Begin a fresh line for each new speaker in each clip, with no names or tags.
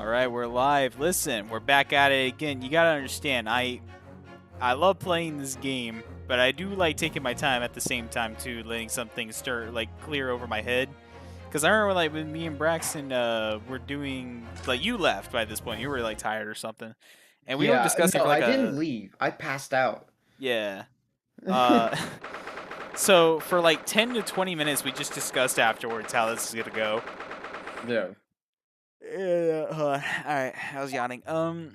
right, we're live. Listen, we're back at it again. You gotta understand, I love playing this game, but I do like taking my time at the same time too, letting some things clear over my head. Cause I remember like when me and Braxton were doing like you left by this point, you were like tired or something, and we were
Yeah,
discussing
no,
for like
I didn't
a
leave. I passed out.
yeah. Uh, so for like 10 to 20 minutes, we just discussed afterwards how this is gonna go.
Yeah.
Yeah, all right, I was yawning. I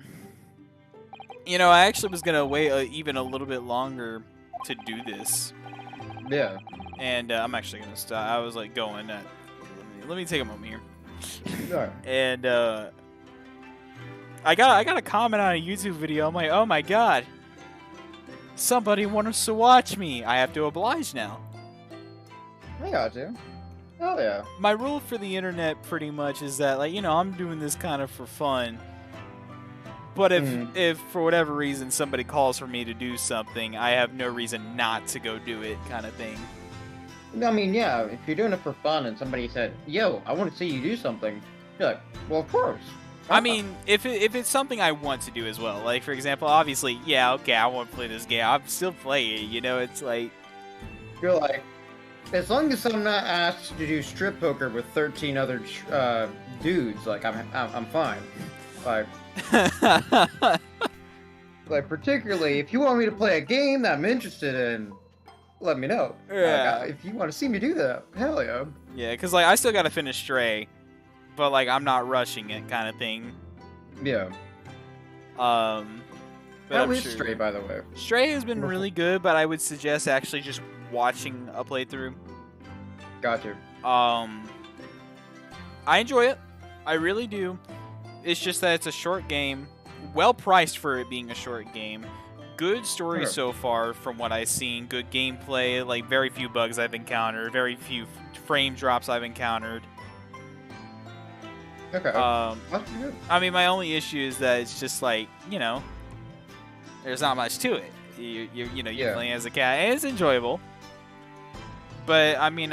actually was gonna wait even a little bit longer to do this,
Yeah.
and I'm actually gonna stop. I was like going. Let me take a moment here.
Yeah.
And I got a comment on a YouTube video. I'm like, oh my god, somebody wants to watch me. I have to oblige now.
I got you. Oh yeah.
My rule for the internet pretty much is that I'm doing this kind of for fun. But if for whatever reason somebody calls for me to do something, I have no reason not to go do it, kind of thing.
I mean, yeah, if you're doing it for fun and somebody said, "Yo, I want to see you do something," you're like, "Well, of course."
I mean, if it's something I want to do as well, like for example, obviously, yeah, okay, I want to play this game. I'm still playing it, it's like
You're like, as long as I'm not asked to do strip poker with 13 other dudes, like I'm fine. Like, like particularly if you want me to play a game that I'm interested in, let me know.
Yeah.
If you want to see me do that, hell yeah.
Yeah, because like I still gotta finish Stray, but like I'm not rushing it, kind of thing.
Yeah.
But
How
I'm
is
sure.
Stray, by the way?
Stray has been really good, but I would suggest actually just watching a playthrough.
Got you.
I enjoy it. I really do. It's just that it's a short game, well priced for it being a short game. Good story so far from what I've seen. Good gameplay, like very few bugs I've encountered, very few frame drops I've encountered.
Okay. That's good.
I mean, my only issue is that it's just like, there's not much to it. You're playing as a cat, and it's enjoyable. But I mean,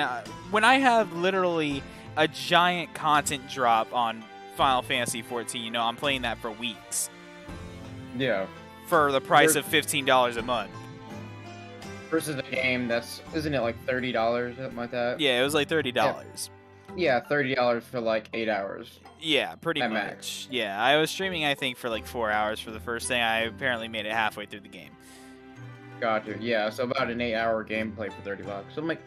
when I have literally a giant content drop on Final Fantasy 14, I'm playing that for weeks.
Yeah.
For the price of $15 a month.
Versus a game isn't it like $30, something like that?
Yeah, it was like $30.
Yeah, $30 for like 8 hours.
Yeah, pretty much.
Max.
Yeah, I was streaming I think for like 4 hours for the first thing. I apparently made it halfway through the game.
Gotcha. Yeah, so about an 8-hour gameplay for $30. So I'm like,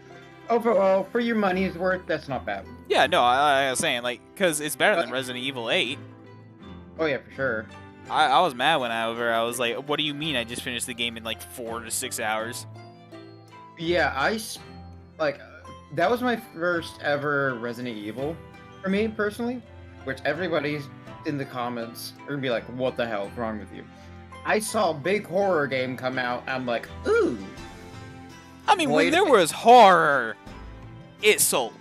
overall, for your money's worth, that's not bad.
Yeah, no, I was saying because it's better than Resident Evil 8.
Oh yeah, for sure.
I was mad when I was like, what do you mean I just finished the game in like 4 to 6 hours?
Yeah, that was my first ever Resident Evil for me personally, which everybody's in the comments are gonna be like, what the hell is wrong with you? I saw a big horror game come out, I'm like, ooh.
I mean, when there was horror, it sold.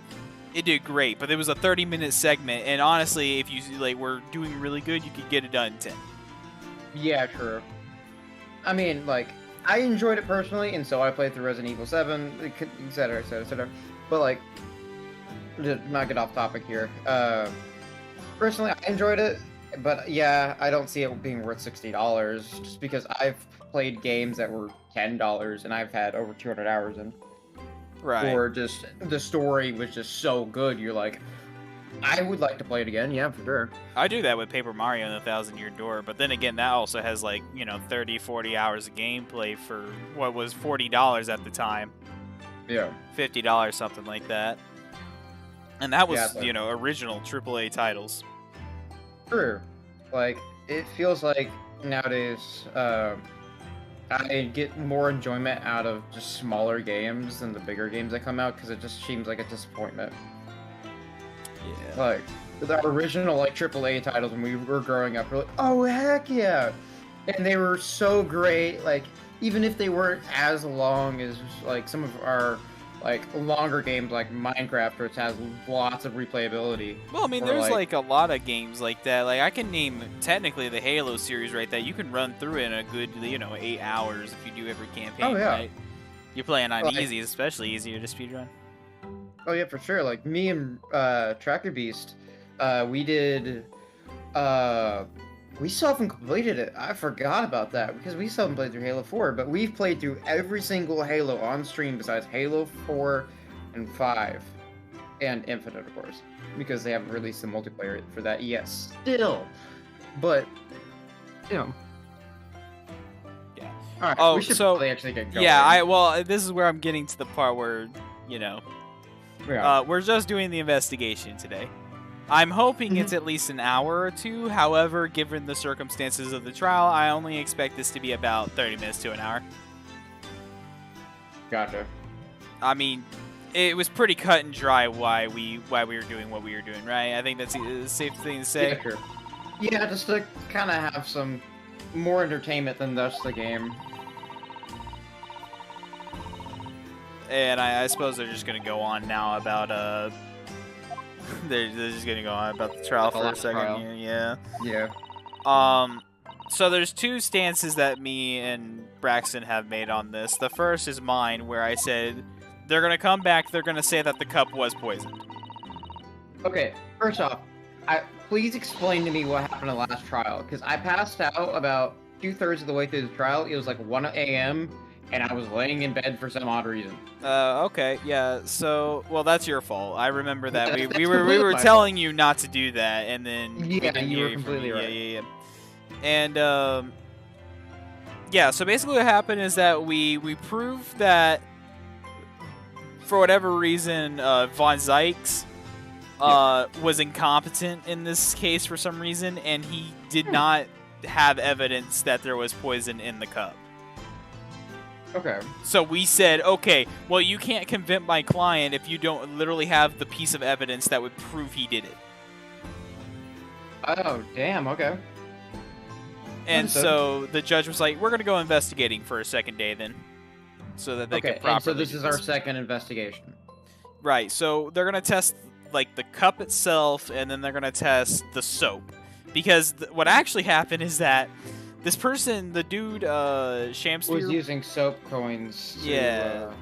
It did great, but there was a 30-minute segment, and honestly, if you were doing really good, you could get it done in 10.
Yeah, true. I mean, like, I enjoyed it personally, and so I played through Resident Evil 7, etc., etc., etc. But, like, to not get off topic here, personally, I enjoyed it, but yeah, I don't see it being worth $60, just because I've played games that were $10, and I've had over 200 hours in.
Right.
Or just, the story was just so good, you're like, I would like to play it again, yeah, for sure.
I do that with Paper Mario and the Thousand Year Door, but then again, that also has 30, 40 hours of gameplay for what was $40 at the time.
Yeah.
$50, something like that. And that was,
Yeah,
original AAA titles.
True. Like, it feels like nowadays, I get more enjoyment out of just smaller games than the bigger games that come out, because it just seems like a disappointment.
Yeah.
Like, the original, AAA titles when we were growing up, we're like, oh, heck yeah! And they were so great, even if they weren't as long as, some of our, longer games like Minecraft, which has lots of replayability.
Well, I mean, there's, a lot of games like that. I can name, technically, the Halo series, right, that you can run through in a good, 8 hours if you do every campaign, right? You're playing on easy, especially easier to speedrun.
Oh yeah, for sure. Like me and Tracker Beast, we did We still haven't completed it. I forgot about that because we still haven't played through Halo 4, but we've played through every single Halo on stream besides Halo 4 and 5. And Infinite, of course, because they haven't released the multiplayer for that yet still. But, you know.
Yeah.
Alright,
Oh,
we should
so,
probably actually get going.
yeah, well, this is where I'm getting to the part where, you know,
Yeah.
we're just doing the investigation today. I'm hoping it's at least an hour or two. However, given the circumstances of the trial, I only expect this to be about 30 minutes to an hour.
Gotcha.
I mean, it was pretty cut and dry why we were doing what we were doing, right? I think that's a safe thing to say.
Yeah, sure. Yeah, just to kind of have some more entertainment than just the game.
And I suppose they're just gonna go on now about they're just gonna go on about the trial for a second
trial.
here, yeah.
Yeah.
So there's two stances that me and Braxton have made on this. The first is mine, where I said they're gonna come back. They're gonna say that the cup was poisoned.
Okay, first off, please explain to me what happened in the last trial, because I passed out about 2/3 of the way through the trial. It was like 1 a.m. and I was laying in bed for some odd reason.
Okay, yeah. So, well, that's your fault. I remember that
That's
we were
completely my
telling you not to do that, and then we
Yeah,
didn't
you
hear
were
from
completely
you.
right.
Yeah. And yeah. So basically, what happened is that we proved that for whatever reason, Von Zykes was incompetent in this case for some reason, and he did not have evidence that there was poison in the cup.
Okay.
So we said, okay, well, you can't convince my client if you don't literally have the piece of evidence that would prove he did it.
Oh, damn, okay.
And
Understood.
so the judge was like, we're going to go investigating for a second day then. So that they could properly
and so this
do
is our second investigation.
Right, so they're going to test, like, the cup itself, and then they're going to test the soap. Because what actually happened is that this person, the dude, Shamsteer,
Was using soap coins to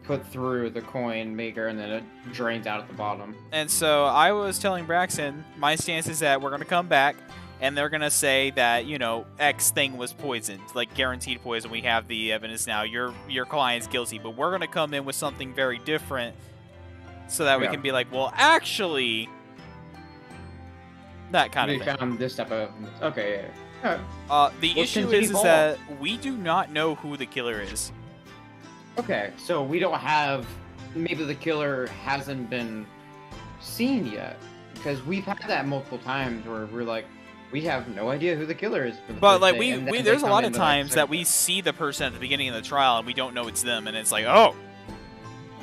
put through the coin maker, and then it drains out at the bottom.
And so I was telling Braxton, my stance is that we're going to come back, and they're going to say that, you know, X thing was poisoned, like guaranteed poison. We have the evidence now. Your client's guilty, but we're going to come in with something very different so that we can be like, well, actually, that kind of thing.
We found this type of... Okay, yeah.
The issue is that we do not know who the killer is.
Okay, so we don't have... Maybe the killer hasn't been seen yet. Because we've had that multiple times where we're like, we have no idea who the killer is.
But like there's a lot of times that we see the person at the beginning of the trial and we don't know it's them, and it's like, oh.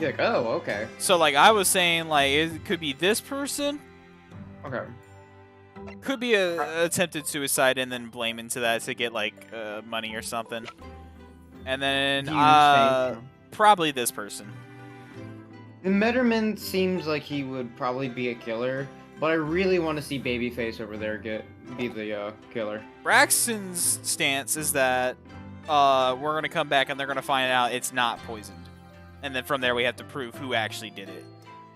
You're like, oh, okay.
So like I was saying, like it could be this person.
Okay.
Could be a attempted suicide and then blame into that to get like money or something. And then probably this person.
The Metterman seems like he would probably be a killer, but I really want to see Babyface over there be the killer.
Braxton's stance is that we're gonna come back and they're gonna find out it's not poisoned, and then from there we have to prove who actually did it.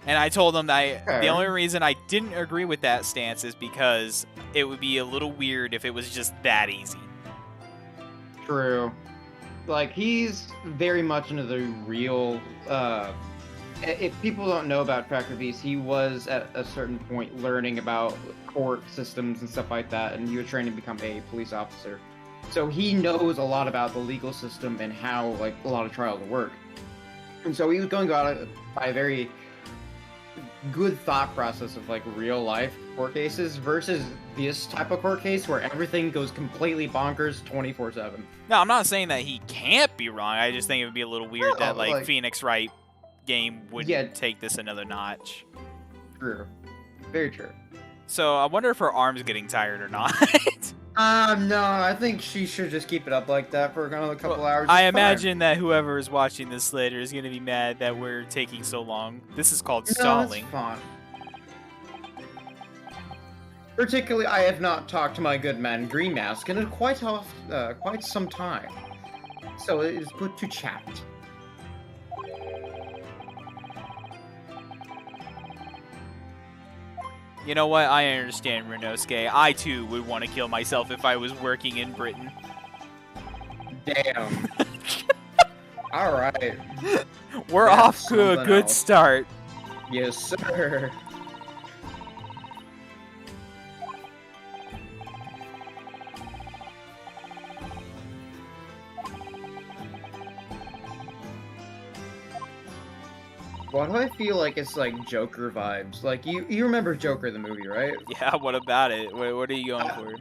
And I told them that the only reason I didn't agree with that stance is because it would be a little weird if it was just that easy.
True. Like, he's very much into the real... if people don't know about Cracker Beast, he was at a certain point learning about court systems and stuff like that, and he was trying to become a police officer. So he knows a lot about the legal system and how, like, a lot of trials work. And so he was going about it by a very good thought process of, like, real life court cases versus this type of court case where everything goes completely bonkers 24/7.
No, I'm not saying that he can't be wrong. I just think it would be a little weird that like Phoenix Wright game would take this another notch.
True. Very true.
So I wonder if her arm's getting tired or not.
No, I think she should just keep it up like that for another couple hours.
I imagine that whoever is watching this later is going to be mad that we're taking so long. This is called stalling.
That's fine. Particularly, I have not talked to my good man Green Mask in quite some time. So it is good to chat.
You know what? I understand, Renosuke. I, too, would want to kill myself if I was working in Britain.
Damn. All right.
We're
That's
off to a
something
good
else.
start.
Yes, sir. Why do I feel like it's like Joker vibes? Like you remember Joker the movie, right?
Yeah, what about it? What are you going for?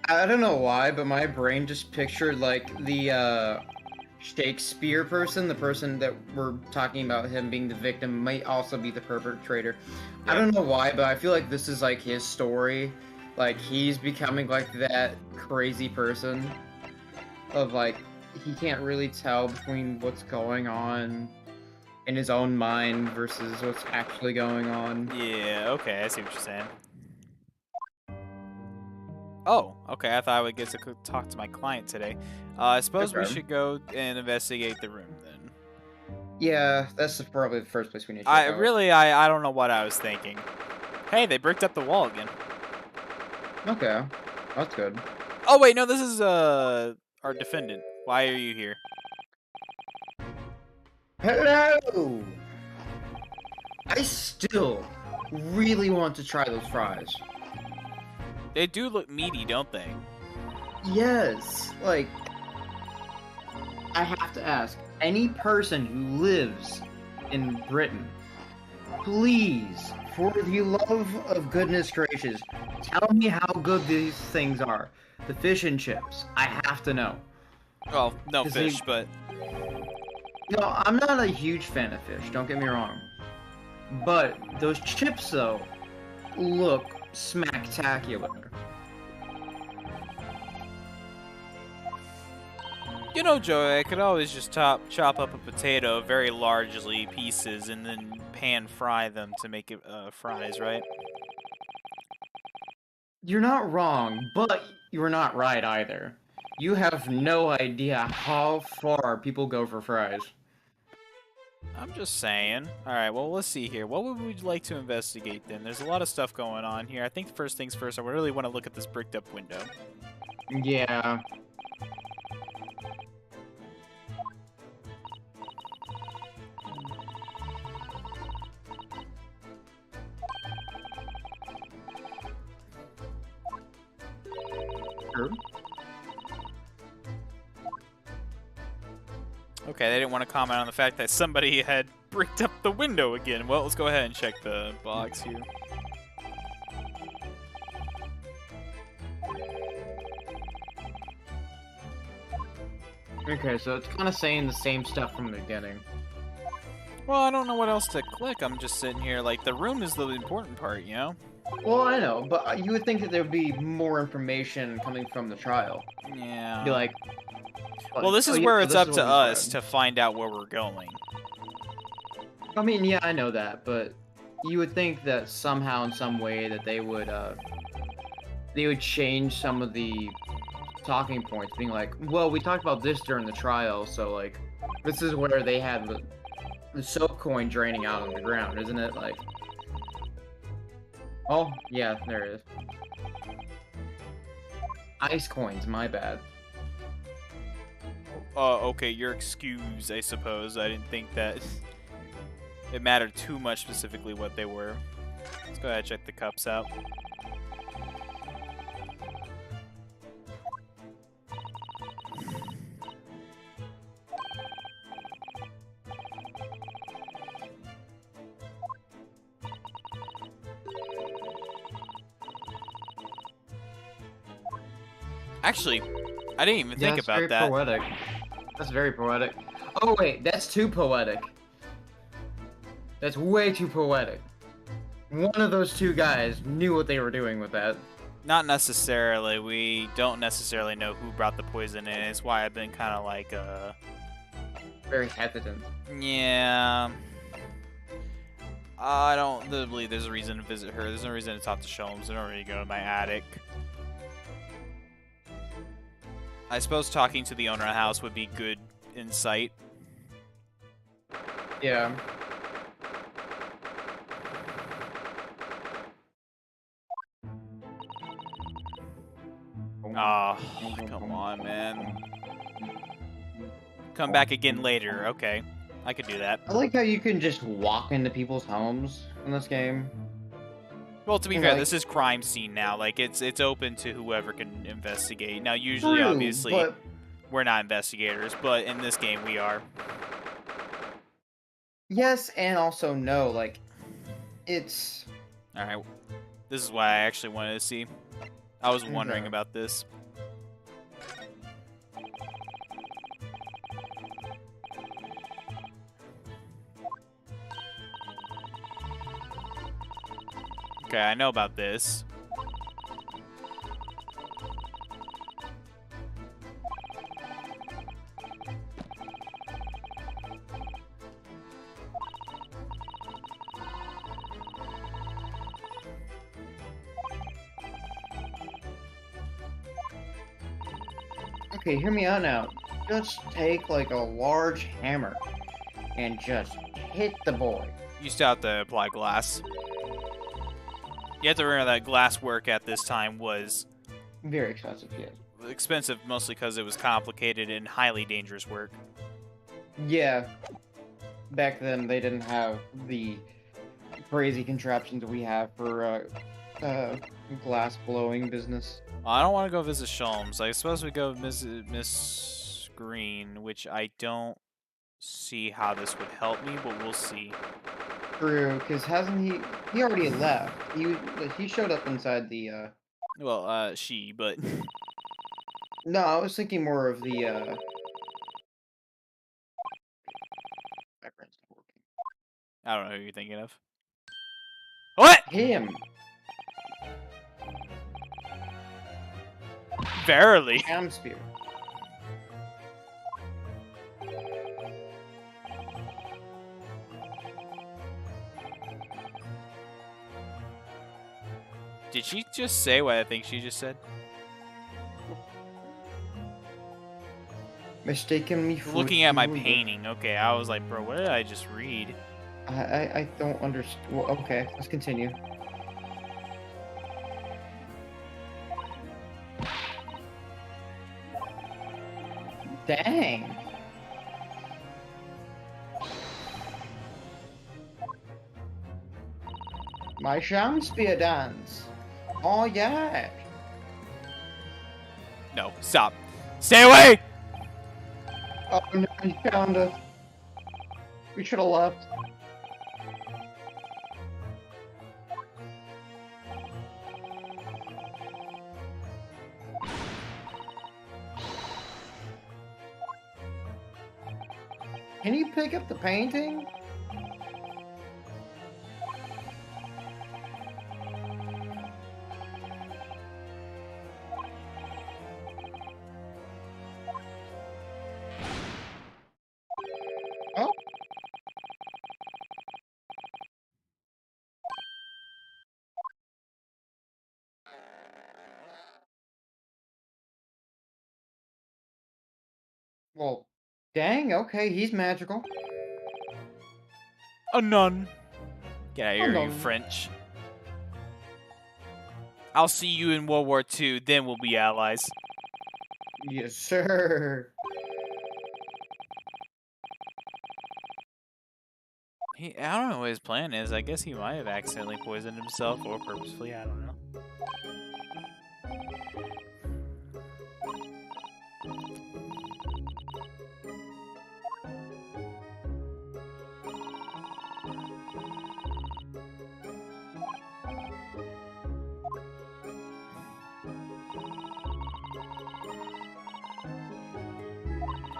I don't know why, but my brain just pictured like the Shakespeare person, the person that we're talking about him being the victim might also be the perpetrator. I don't know why, but I feel like this is like his story. Like he's becoming like that crazy person of like he can't really tell between what's going on in his own mind versus what's actually going on.
Yeah, okay, I see what you're saying. Oh, okay, I thought I would get to talk to my client today. I suppose we
Okay.
should go and investigate the room then.
Yeah, that's probably the first place we need to check out.
I don't know what I was thinking. Hey, they bricked up the wall again.
Okay, that's good.
Oh wait, no, this is our defendant. Why are you here?
Hello! I still really want to try those fries.
They do look meaty, don't they?
Yes, like, I have to ask, any person who lives in Britain, please, for the love of goodness gracious, tell me how good these things are. The fish and chips, I have to know.
Well, no
'Cause
fish, but
You know, I'm not a huge fan of fish, don't get me wrong. But those chips, though, look smacktacular.
you know, Joey, I could always just chop up a potato very largely pieces and then pan fry them to make it fries, right?
You're not wrong, but you're not right either. You have no idea how far people go for fries.
I'm just saying. All right, well, let's see here. What would we like to investigate then? There's a lot of stuff going on here. I think first things first, I really want to look at this bricked up window.
Yeah. True.
Okay, they didn't want to comment on the fact that somebody had bricked up the window again. Well, let's go ahead and check the box here.
Okay, so it's kind of saying the same stuff from the beginning.
Well, I don't know what else to click. I'm just sitting here. Like, the room is the important part, you know?
Well, I know, but you would think that there would be more information coming from the trial.
Yeah.
Be like,
well, this is
oh, yeah,
where
so
it's
this
up
is
to
what we
us
said.
to find out where we're going.
I mean, yeah, I know that, but you would think that somehow, in some way, that they would change some of the talking points, being like, well, we talked about this during the trial, so like, this is where they had the soap coin draining out on the ground, isn't it? Like, oh, yeah, there it is. Ice coins, my bad.
Okay, your excuse, I suppose. I didn't think that it mattered too much specifically what they were. Let's go ahead and check the cups out. Actually, I didn't even think about that.
Poetic. That's very poetic. Oh wait, that's too poetic. That's way too poetic. One of those two guys knew what they were doing with that.
Not necessarily. We don't necessarily know who brought the poison in. It's why I've been kind of like,
Very hesitant.
yeah. I don't believe there's a reason to visit her. There's no reason to talk to Sholmes. I don't really go to my attic. I suppose talking to the owner of the house would be good insight.
Yeah.
Oh, come on, man. Come back again later. Okay, I could do that.
I like how you can just walk into people's homes in this game.
Well, to be
And,
fair,
like,
this is crime scene now. Like, it's open to whoever can investigate. Now, usually,
true,
obviously,
but
we're not investigators, but in this game, we are.
yes and also no. Like, it's
All right, this is why I actually wanted to see. I was wondering
okay.
about this. Okay, I know about this.
Okay, hear me out now. Just take like a large hammer and just hit the boy.
You still have to apply glass. You have to remember that glass work at this time was
Very expensive, yes.
expensive, mostly because it was complicated and highly dangerous work.
Yeah. Back then, they didn't have the crazy contraptions that we have for glass blowing business.
I don't want to go visit Sholmes. I suppose we go visit Miss Green, which I don't see how this would help me, but we'll see.
True, because hasn't he already left. He showed up inside the
Well, she, but
no, I was thinking more of the my friend's not working.
I don't know who you're thinking of. What?
Him.
Verily.
Hamspear.
Did she just say what I think she just said?
Mistaken me for
Looking at my
you.
painting. Okay, I was like, bro, what did I just read?
I don't understand. Well, okay, let's continue. Dang. My Shamspear dance. Oh yeah.
No, stop. Stay away!
Oh no, he found us. We should have left. Can you pick up the painting? Oh. Well, dang, okay, he's magical.
A nun. Get out of
A
here, you
nun.
French. I'll see you in World War II, then we'll be allies.
Yes, sir.
I don't know what his plan is. I guess he might have accidentally poisoned himself or purposefully. I don't know.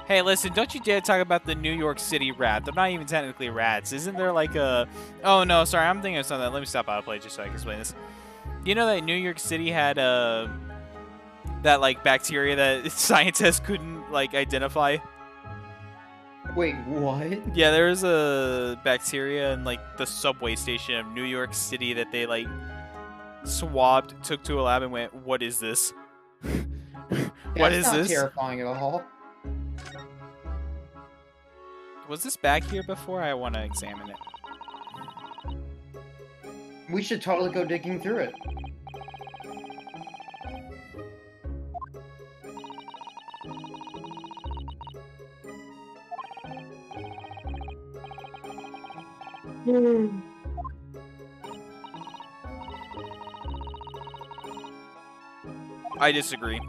Hey, listen, don't you dare talk about the New York City rat. They're not even technically rats. Isn't there like a... Oh, no, sorry, I'm thinking of something. Let me stop autoplay just so I can explain this. You know that New York City had that, like, bacteria that scientists couldn't, like, identify?
Wait, what?
Yeah, there was a bacteria in, like, the subway station of New York City that they, like, swabbed, took to a lab and went, what is this? What is
That's not
this?
terrifying at all.
Was this back here before? I want to examine it.
We should totally go digging through it.
I disagree.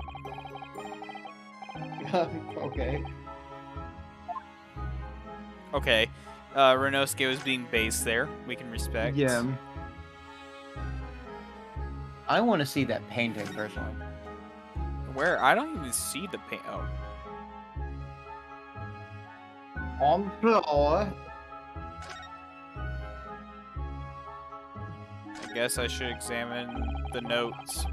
Okay.
Okay. Renosuke was being base there. We can respect.
Yeah. I want to see that painting personally.
Where? I don't even see the paint. Oh.
On floor.
I guess I should examine the notes.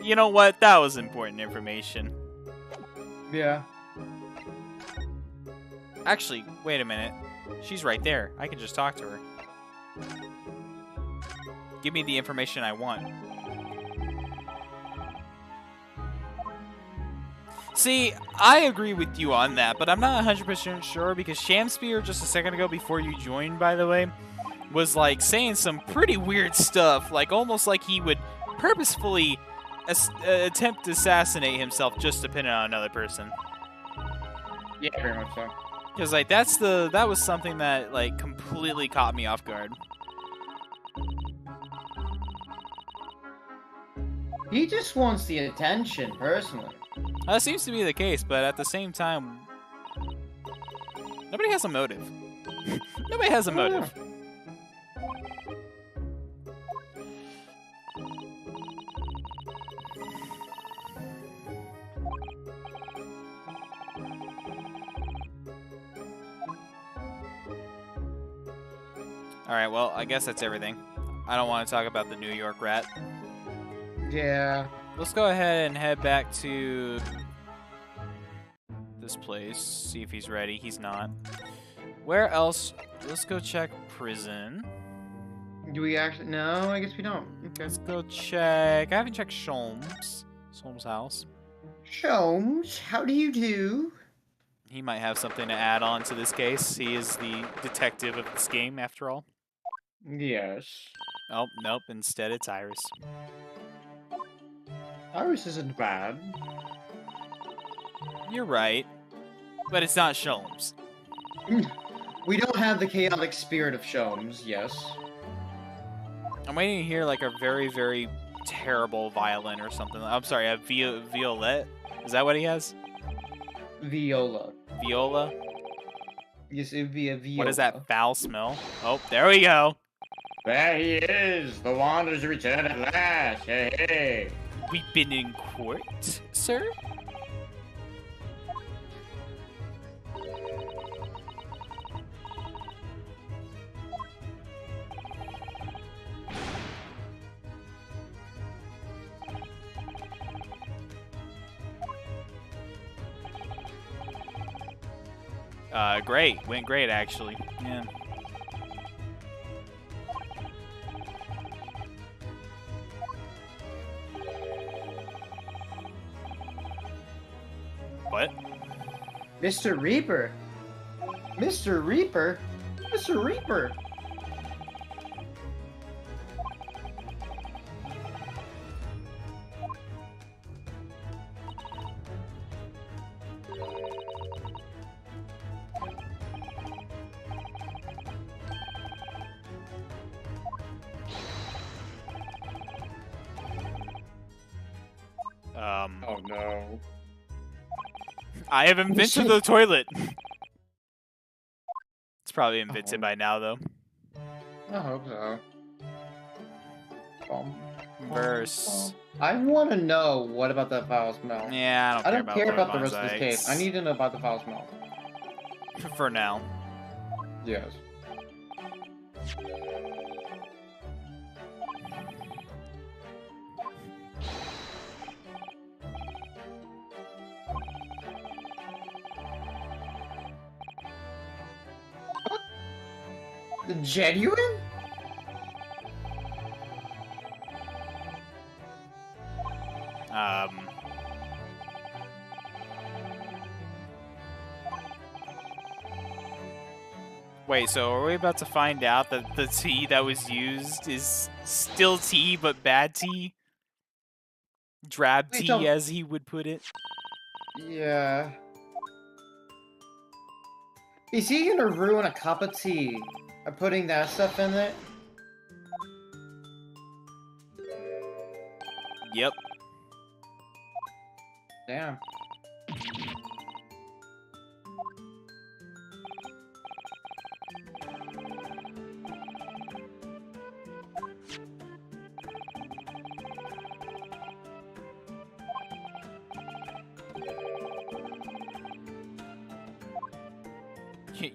You know what? That was important information.
Yeah.
Actually, wait a minute. She's right there. I can just talk to her. Give me the information I want. See, I agree with you on that, but I'm not 100% sure because Shamspear, just a second ago before you joined, by the way, was like saying some pretty weird stuff, like almost like he would purposefully attempt to assassinate himself just to pin it on another person.
Yeah, very much so.
Because like that was something that like completely caught me off guard.
He just wants the attention, personally.
That seems to be the case, but at the same time, nobody has a motive. Nobody has a motive. Alright, well, I guess that's everything. I don't want to talk about the New York rat.
Yeah.
Let's go ahead and head back to this place, see if he's ready. He's not. Where else? Let's go check prison.
Do we actually? No, I guess we don't.
Let's go check. I haven't checked Sholmes' house.
Sholmes, how do you do?
He might have something to add on to this case. He is the detective of this game, after all.
Yes.
Oh, nope. Instead, it's Iris.
Iris isn't bad.
You're right. But it's not Sholmes.
We don't have the chaotic spirit of Sholmes, yes.
I'm waiting to hear like a very, very terrible violin or something. I'm sorry, a violet? Is that what he has?
Viola.
Viola?
Yes, it would be a viola.
What is that foul smell? Oh, there we go.
There he is! The Wanderer's returned at last! Hey, hey!
We've been in court, sir? Great. Went great, actually. Yeah. What?
Mr. Reaper! Mr. Reaper! Mr. Reaper! Oh no.
I have invented the toilet. It's probably invented by now, though.
I hope so.
Verse.
I want to know what about that foul smell.
Yeah,
I don't care about the rest of
Bonsai's.
this cave. I need to know about the foul smell.
For now.
Yes. Genuine?
Wait, so are we about to find out that the tea that was used is still tea, but bad tea? Drab
Wait,
tea, as he would put it.
Yeah. Is he gonna ruin a cup of tea by putting that stuff in it?
Yep.
Damn.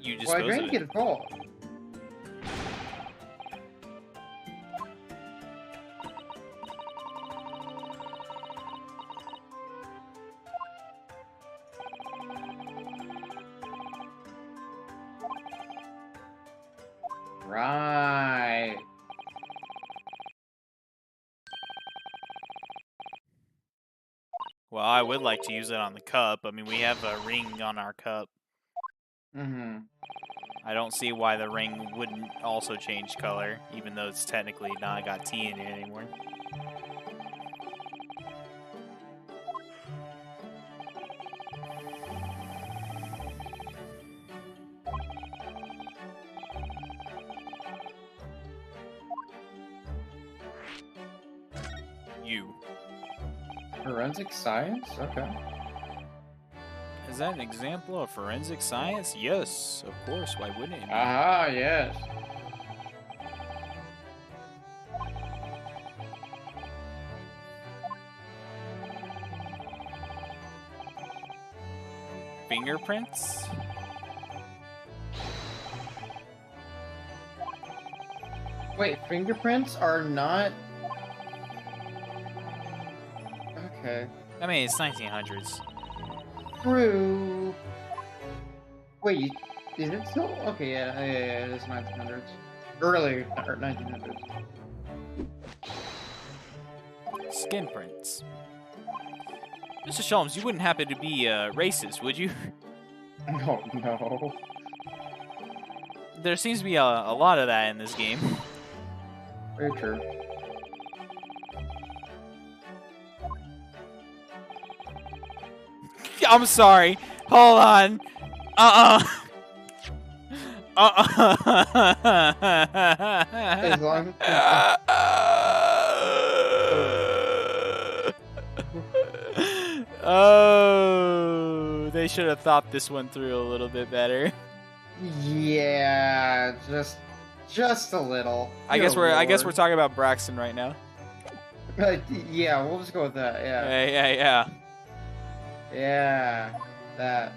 You
Well, I
dispose of
drank
it.
it full. Right.
Well, I would like to use it on the cup. I mean, we have a ring on our cup.
Mm-hmm.
I don't see why the ring wouldn't also change color, even though it's technically not got tea in it anymore. You.
Forensic science? Okay.
Is that an example of forensic science? Yes, of course. Why wouldn't it be?
Aha, yes.
Fingerprints?
Wait, fingerprints are not... Okay.
I mean, it's 1900s.
True. Wait, is it still? Okay, yeah, it is 1900s. Early, or 1900s.
Skin prints. Mr. Sholmes, you wouldn't happen to be racist, would you?
No, no.
There seems to be a lot of that in this game.
Very true.
I'm sorry. Hold on.
As long
Oh, they should have thought this one through a little bit better.
Yeah, just a little.
I guess we're talking about Braxton right now.
Yeah, we'll just go with that. Yeah.
Yeah.
Yeah. That.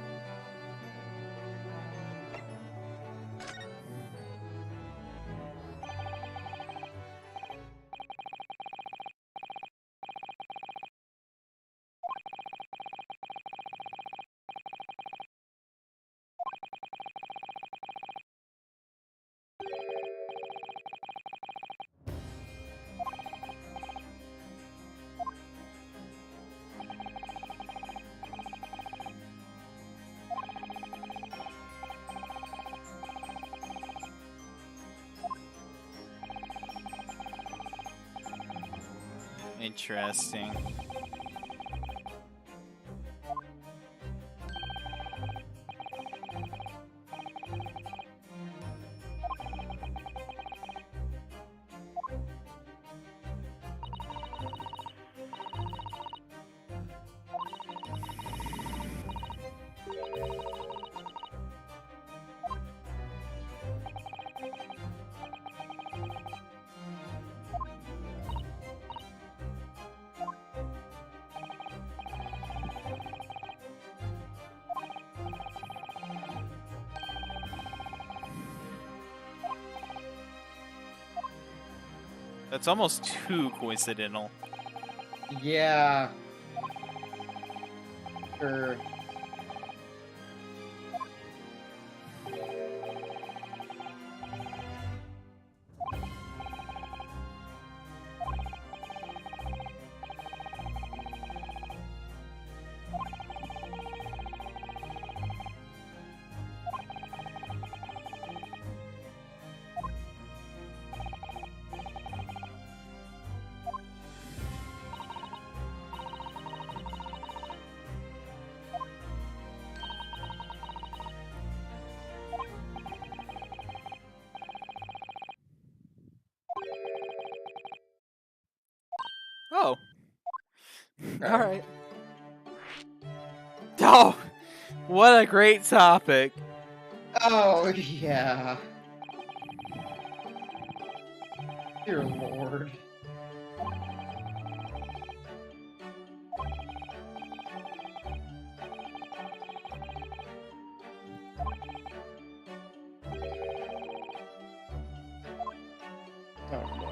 Interesting. That's almost too coincidental.
Yeah. Sure. Okay.
All right. Oh, what a great topic.
Oh, yeah. Dear Lord. Oh, no.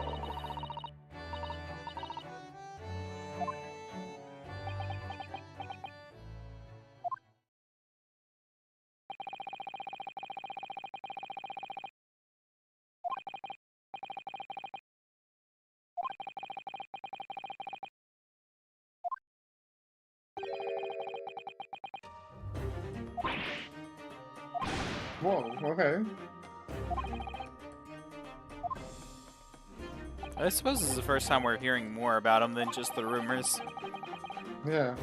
Whoa, okay.
I suppose this is the first time we're hearing more about him than just the rumors.
Yeah.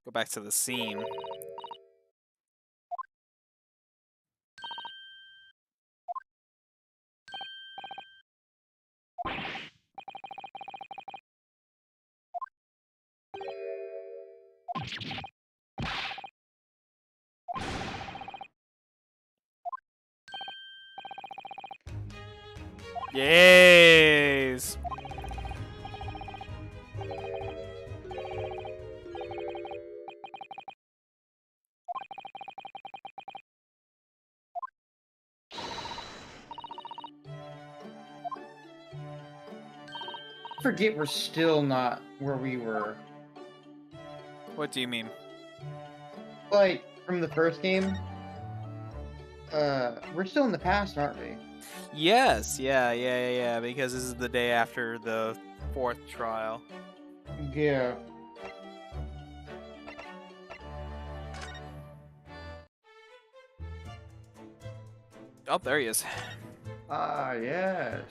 Go back to the scene. Yes.
Forget we're still not where we were.
What do you mean?
Like, from the first game, we're still in the past, aren't we?
Yes. Yeah. Because this is the day after the 4th trial.
Yeah.
Oh, there he is.
Ah, yes.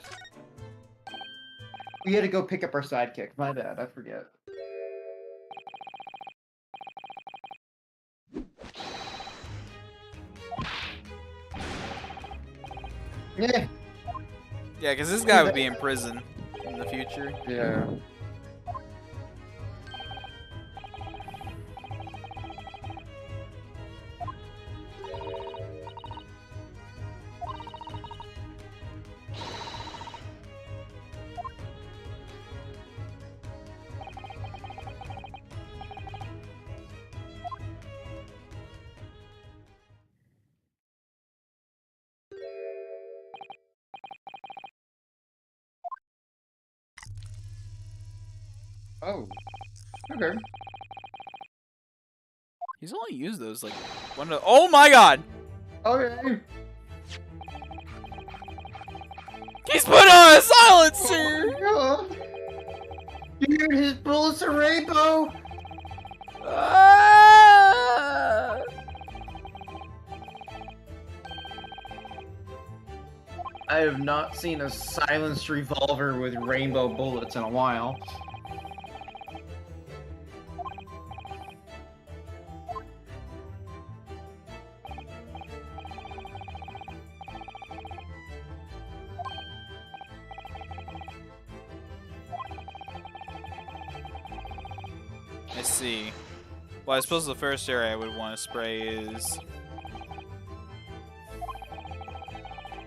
We had to go pick up our sidekick. My bad, I forget. Yeah.
Yeah, because this guy would be in prison in the future.
Yeah. Oh. Okay.
He's only used those like one of. Oh my God!
Okay.
He's put on a silencer.
Oh my God. Dude, his bullets are rainbow.
Ah!
I have not seen a silenced revolver with rainbow bullets in a while.
I see. Well, I suppose the first area I would want to spray is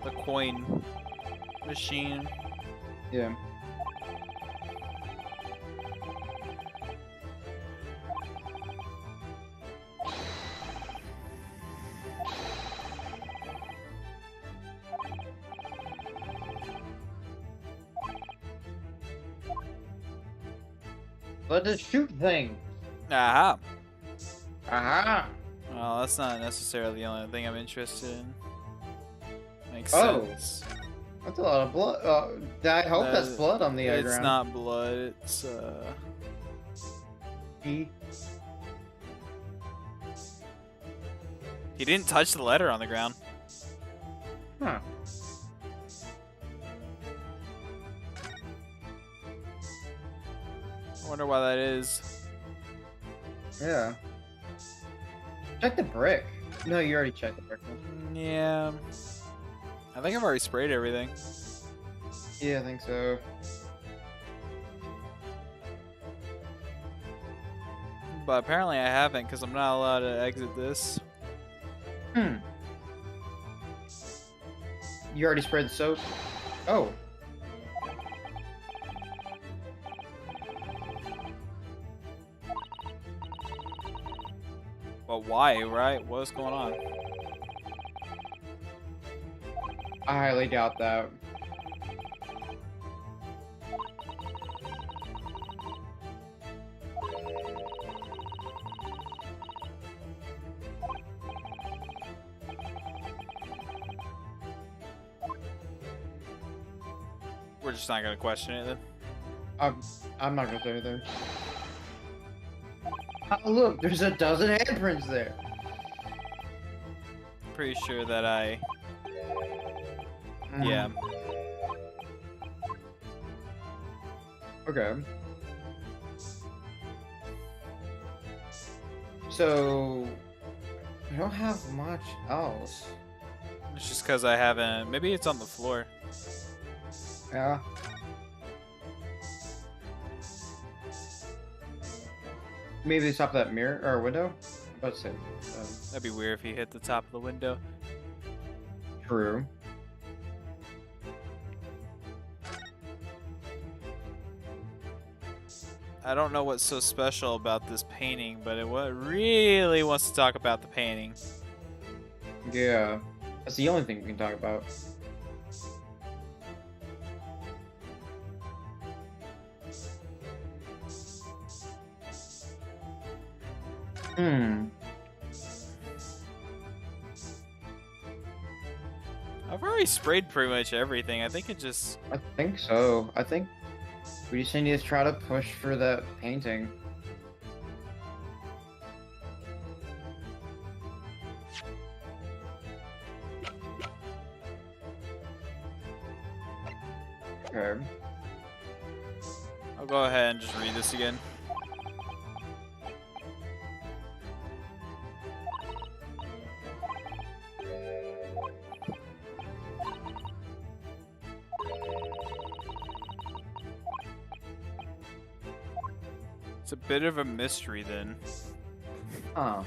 the coin machine.
Yeah. Let us shoot things.
Aha.
Aha.
Well, that's not necessarily the only thing I'm interested in. Makes
Oh.
sense.
That's a lot of blood. I hope that's blood on the ground.
It's not blood. It's
E.
He didn't touch the letter on the ground.
Huh.
I wonder why that is.
Yeah. Check the brick. No, you already checked the brick.
Yeah. I think I've already sprayed everything.
Yeah, I think so.
But apparently I haven't, because I'm not allowed to exit this.
You already sprayed the soap? Oh.
But why, right? What's going on?
I highly doubt that.
We're just not gonna question it then.
I'm not gonna say anything. Oh, look, there's a dozen handprints there.
Pretty sure that yeah.
Okay. So, I don't have much else.
It's just because I haven't. Maybe it's on the floor.
Yeah. Maybe the top of that mirror or window? I'm about to say.
That'd be weird if he hit the top of the window.
True.
I don't know what's so special about this painting, but it really wants to talk about the painting.
Yeah. That's the only thing we can talk about.
I've already sprayed pretty much everything. I think it just...
I think so. I think we just need to try to push for that painting. Okay.
I'll go ahead and just read this again. It's a bit of a mystery then.
Huh.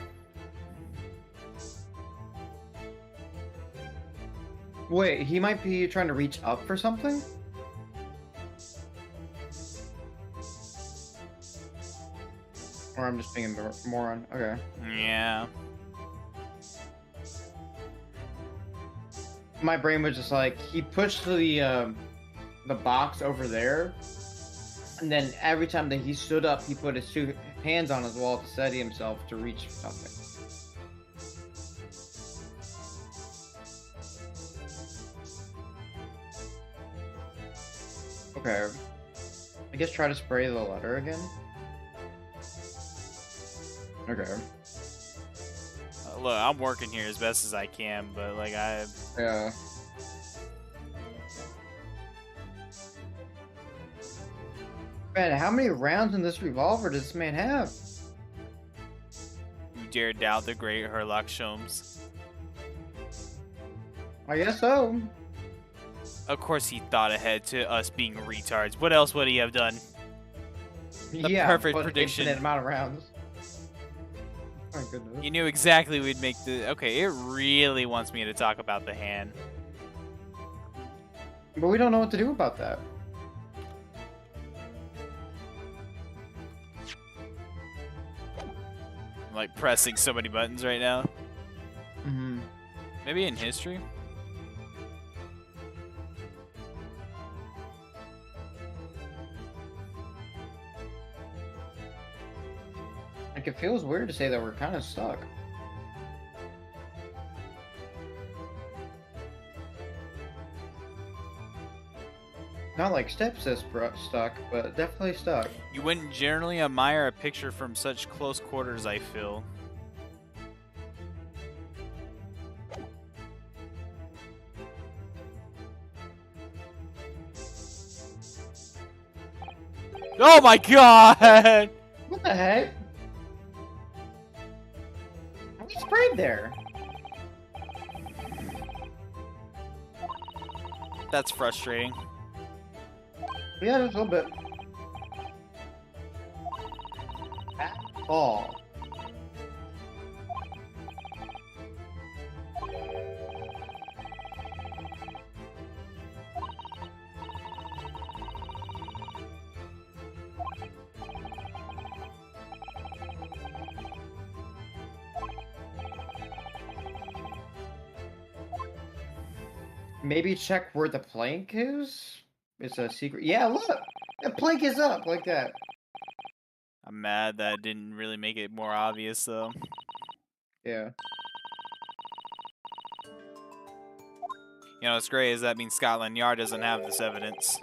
Wait, he might be trying to reach up for something? Or I'm just being a moron. Okay.
Yeah.
My brain was just like, he pushed the box over there, and then every time that he stood up, he put his two hands on his wall to steady himself to reach something. Okay. I guess try to spray the letter again. Okay.
Look, I'm working here as best as I can, but like
Yeah. Man, how many rounds in this revolver does this man have?
You dare doubt the great Herlock Sholmes.
I guess so.
Of course he thought ahead to us being retards. What else would he have done? The
Yeah,
perfect
but
prediction.
Infinite amount of rounds. My goodness.
You knew exactly we'd make the... Okay, it really wants me to talk about the hand.
But we don't know what to do about that.
I'm like pressing so many buttons right now.
Mm-hmm.
Maybe in history?
Like, it feels weird to say that we're kind of stuck. Not like stepsis stuck, but definitely stuck.
You wouldn't generally admire a picture from such close quarters, I feel. Oh my god!
What the heck? He sprayed there.
That's frustrating.
Yeah, just a little bit. Ball. Maybe check where the plank is? It's a secret. Yeah, look! The plank is up like that.
I'm mad that it didn't really make it more obvious, though.
Yeah.
You know, what's great is that means Scotland Yard doesn't have this evidence.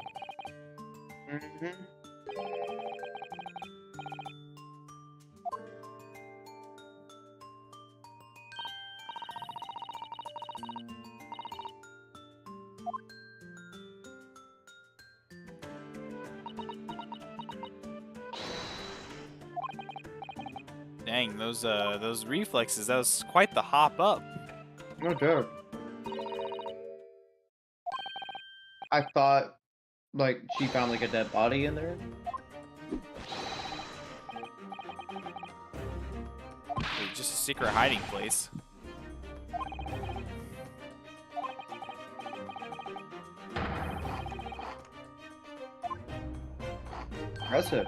Mm-hmm.
Dang, those reflexes, that was quite the hop up.
No joke. I thought, like, she found, like, a dead body in there.
Just a secret hiding place.
Impressive.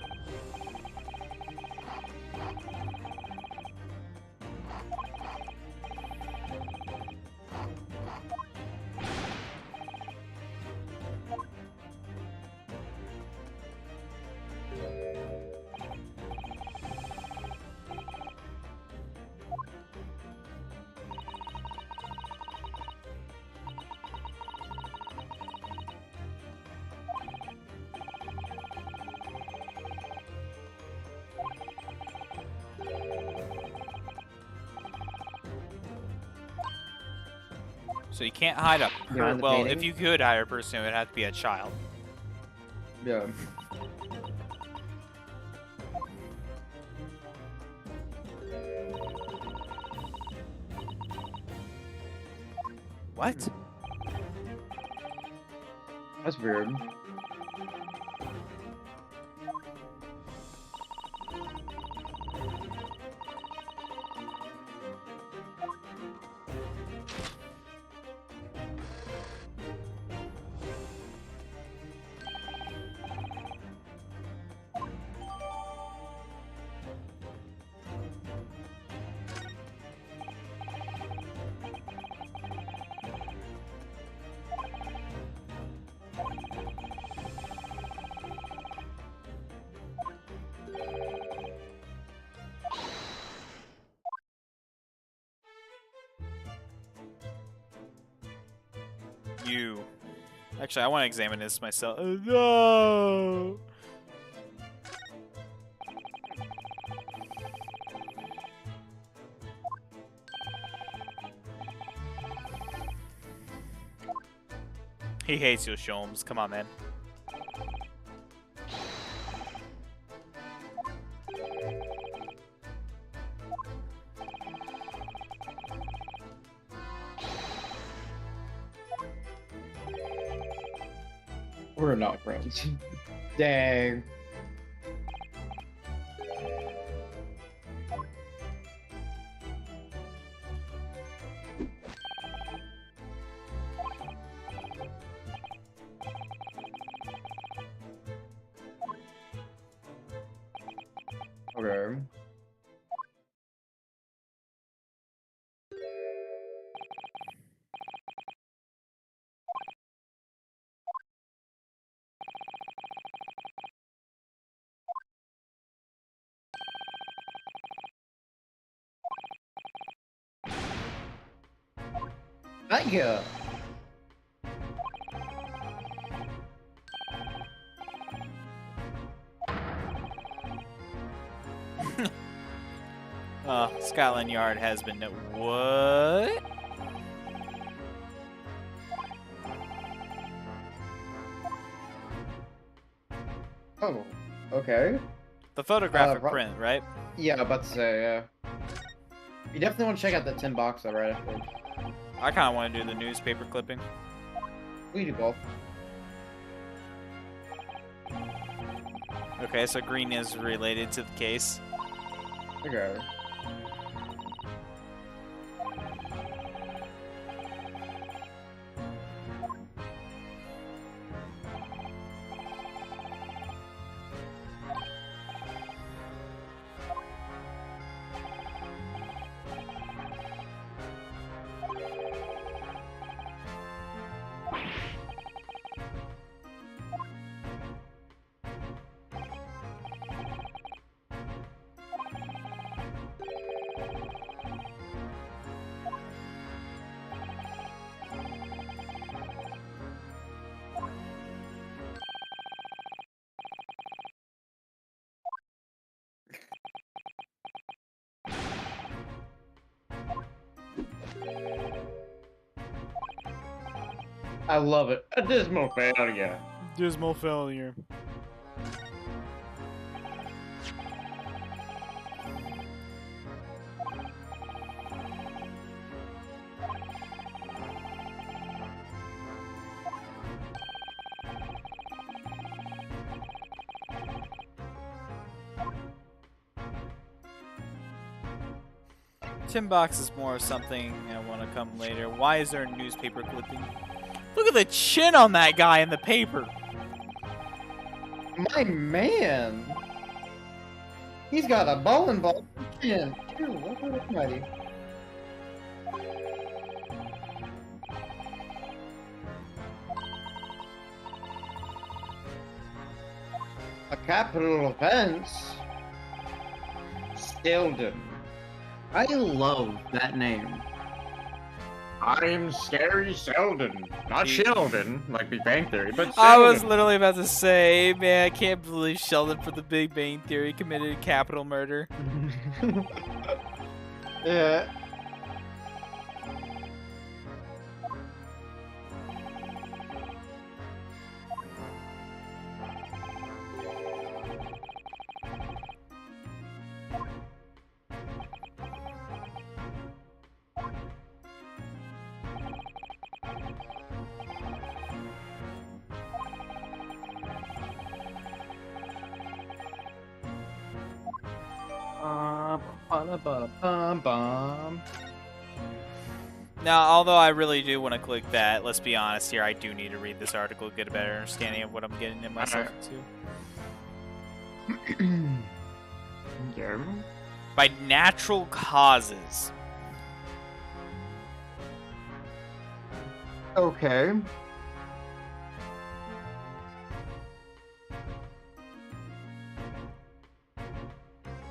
So you can't hide a
Behind the
well,
painting?
if you could hide a person, it would have to be a child.
Yeah.
What?
That's weird.
You. Actually, I want to examine this myself. No! He hates you, Sholmes. Come on, man.
We're not friends. Dang. Okay. Thank you.
Scotland Yard has been... What?
Oh, okay.
The photographic print, right?
Yeah, I'm about to say, yeah. You definitely want to check out that tin box though, right afterwards.
I kind of want to do the newspaper clipping.
We do both.
Okay, so green is related to the case.
Okay. I love it. A dismal failure.
Dismal failure. Tin box is more of something I want to come later. Why is there a newspaper clipping? Look at the chin on that guy in the paper.
My man. He's got a bowling ball chin. Ew, what the almighty. A capital offense. Stilden. I love that name. I am Scary Sheldon. Not Sheldon, like Big Bang Theory, but Sheldon.
I was literally about to say, man, I can't believe Sheldon from the Big Bang Theory committed capital murder.
Yeah.
Now, although I really do want to click that, let's be honest here, I do need to read this article to get a better understanding of what I'm getting in myself into.
Yeah.
By natural causes.
Okay.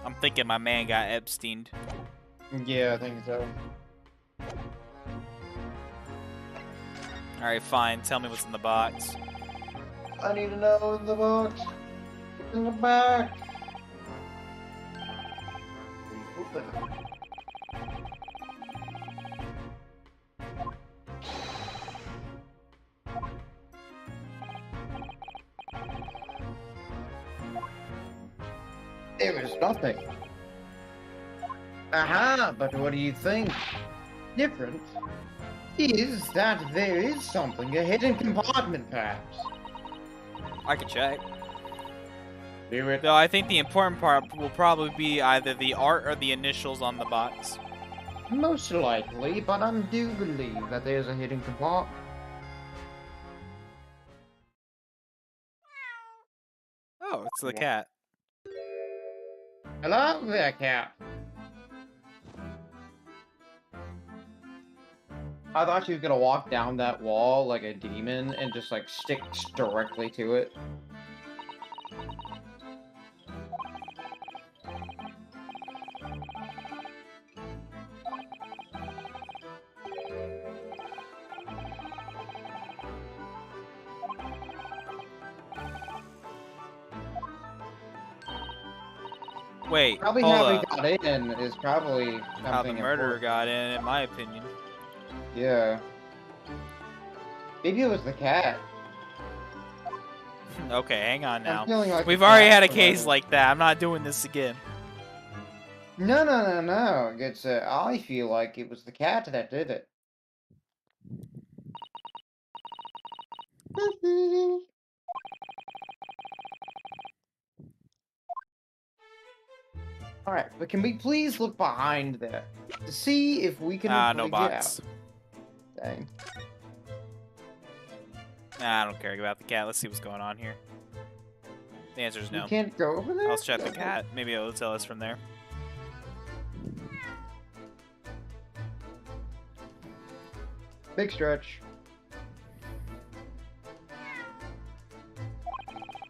I'm thinking my man got Epsteined.
Yeah, I think so.
Alright, fine. Tell me what's in the box.
I need to know in the box. In the back. Open it. There is nothing. Aha, but what do you think? Different is that there is something, a hidden compartment perhaps.
I can check.
Do it.
Though I think the important part will probably be either the art or the initials on the box.
Most likely, but I do believe that there's a hidden compartment.
Oh, it's the cat.
Hello there, cat. I thought she was gonna walk down that wall like a demon and just like stick directly to it.
Wait,
Probably
hold
how he
up.
got in is probably
How the
something
murderer
important.
got in my opinion.
Yeah. Maybe it was the cat.
Okay, hang on
I'm
now.
feeling like the
We've already
cat's
had a
the
case
murderer.
like that. I'm not doing this again.
No, no, no, no. It's I feel like it was the cat that did it. All right, but can we please look behind that to see if we can
Ah, no
figure out?
box.
Dang.
Nah, I don't care about the cat. Let's see what's going on here. The answer is
We
no.
can't go over there?
I'll check the cat. Maybe it'll tell us from there.
Big stretch.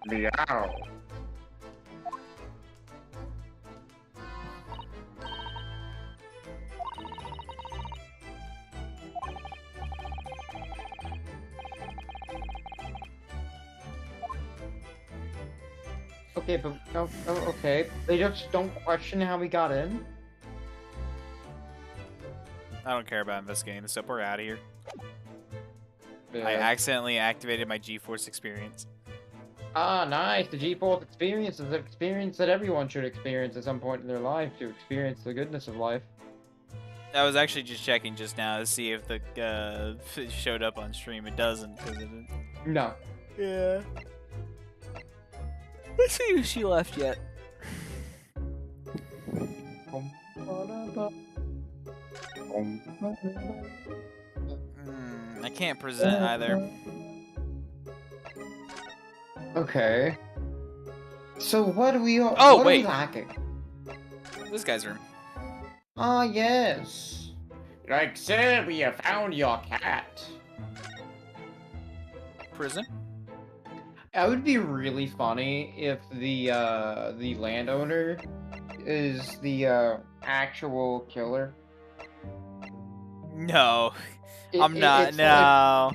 Meow. Okay, but okay. They just don't question how we got in.
I don't care about investigating this stuff. We're out of here. I
Yeah.
accidentally activated my G-Force experience.
Ah, nice. The G4 experience is an experience that everyone should experience at some point in their life to experience the goodness of life.
I was actually just checking just now to see if the it showed up on stream. It doesn't because it didn't.
No.
Yeah. Let's see if she left yet. I can't present either.
Okay. So what are we?
Oh,
what
wait.
are we lacking?
This guy's room.
Ah, yes. Like said, we have found your cat.
Prison?
It would be really funny if the landowner is the actual killer.
No. I'm not.
It's
No.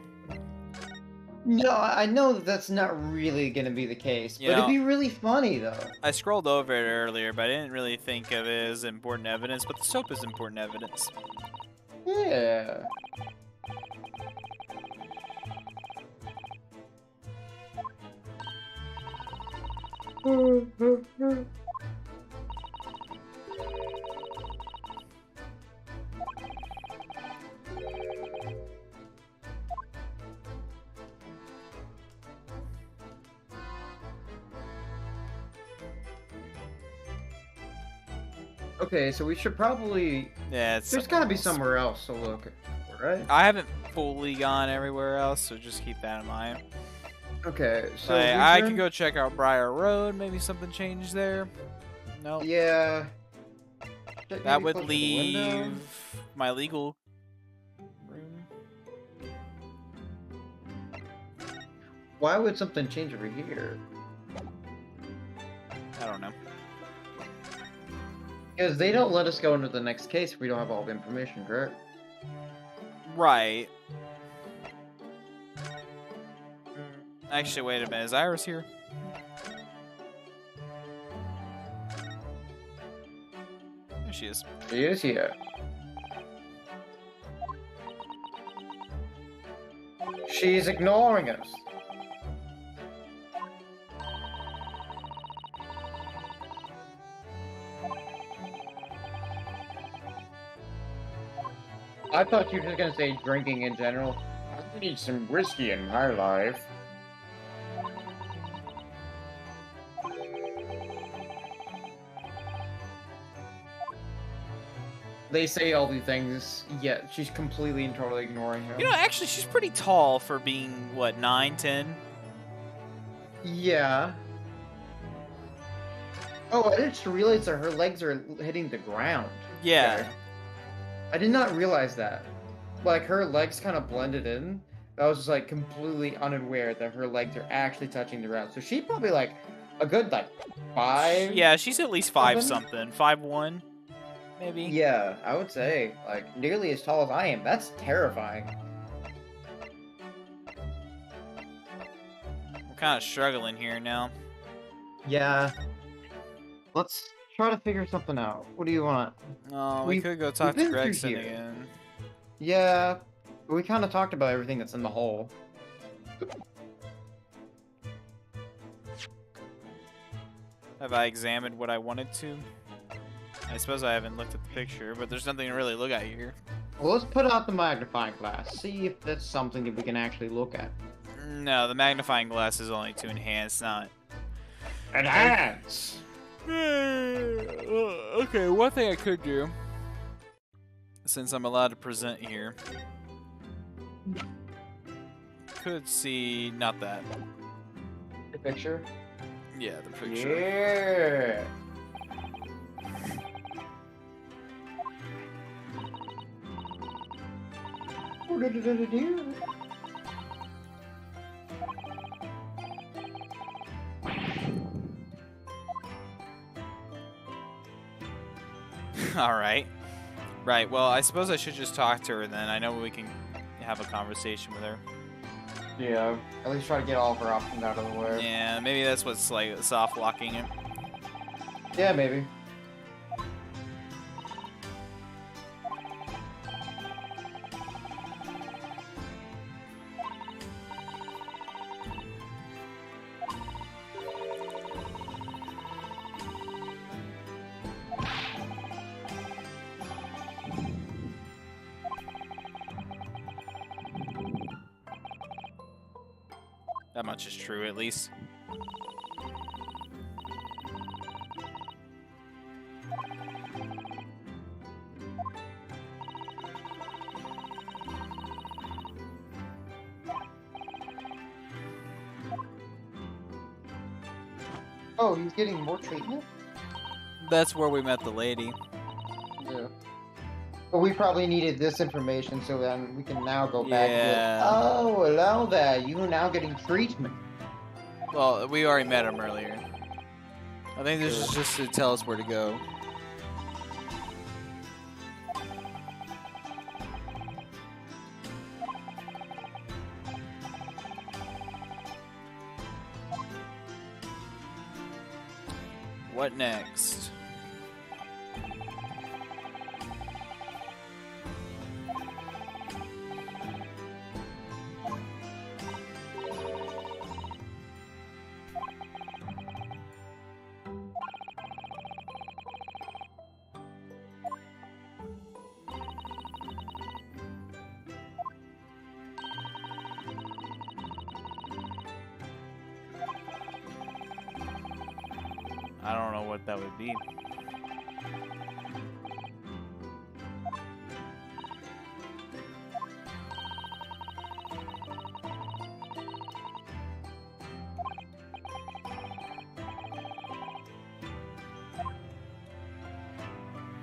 no, I know that that's not really gonna be the case,
You
but it'd
know,
be really funny though.
I scrolled over it earlier, but I didn't really think of it as important evidence. But the soap is important evidence.
Yeah. Okay, so we should probably.
Yeah, it's
There's gotta be somewhere else to look, right?
I haven't fully gone everywhere else, so just keep that in mind.
Okay, so
Like,
which
I
room?
could go check out Briar Road. Maybe something changed there. No.
Yeah.
That would
Closer to the window.
leave my legal room.
Why would something change over here?
I don't know.
Because they don't let us go into the next case if we don't have all the information, correct?
Right. Actually, wait a minute. Is Iris here? There she is.
She is here. She's ignoring us. I thought you were just gonna say drinking in general. I need some whiskey in my life. They say all these things, yet she's completely and totally ignoring him.
You know, actually, she's pretty tall for being, what, 9, 10?
Yeah. Oh, I didn't realize that her legs are hitting the ground.
Yeah.
Okay. I did not realize that. Like, her legs kind of blended in. I was just, like, completely unaware that her legs are actually touching the ground. So she's probably, like, a good, like, 5?
Yeah, she's at least 5 something. 5'1", maybe?
Yeah, I would say, like, nearly as tall as I am. That's terrifying.
We're kind of struggling here now.
Yeah. Let's try to figure something out. What do you want?
Oh, we could go
we've
talk to
been through
Gregson
here.
again.
Yeah, we kind of talked about everything that's in the hole.
Have I examined what I wanted to? I suppose I haven't looked at the picture, but there's nothing to really look at here.
Well, let's put out the magnifying glass. See if that's something that we can actually look at.
No, the magnifying glass is only to enhance, not...
Enhance!
Okay, one thing I could do, since I'm allowed to present here, could see... not that.
The picture?
Yeah, the picture.
Yeah!
Alright. Right, well, I suppose I should just talk to her then. I know we can have a conversation with her.
Yeah, at least try to get all of our options out of the way.
Yeah, maybe that's what's like soft locking it.
Yeah, maybe.
That much is true, at least.
Oh, he's getting more treatment?
That's where we met the lady.
Yeah. But we probably needed this information so then we can now go back
Yeah.
and oh, allow that. You are now getting treatment.
Well, we already met him earlier. I think this is just to tell us where to go. What next? I don't know what that would be.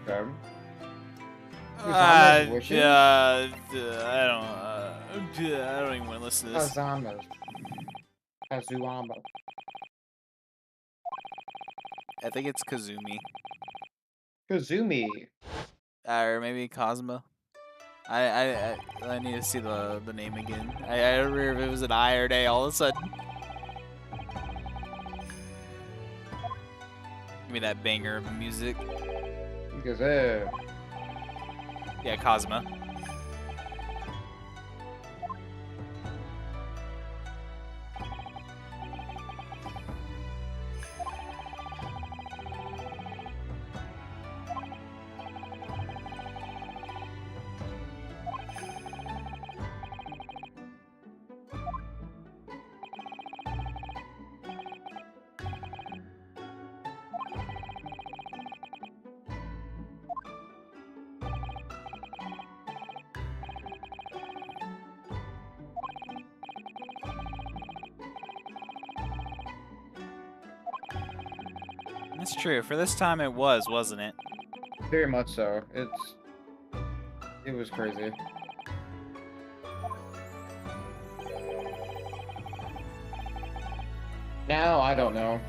Okay.
I don't even want to listen to this.
Kazama. Kazuama.
I think it's Kazumi.
Kazumi.
Or maybe Cosmo. I need to see the name again. I don't remember if it was an I or an A all of a sudden. Give me that banger of music.
Because,
Yeah, Cosmo. That's true. For this time it was, wasn't it?
very much so. It was crazy. Now, I don't know.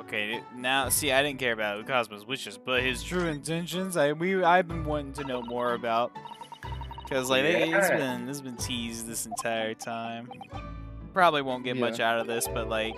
Okay, now see, I didn't care about Cosmo's wishes, but his true intentions, I've been wanting to know more about, because like
Yeah.
it's been teased this entire time. Probably won't get
Yeah.
much out of this, but like,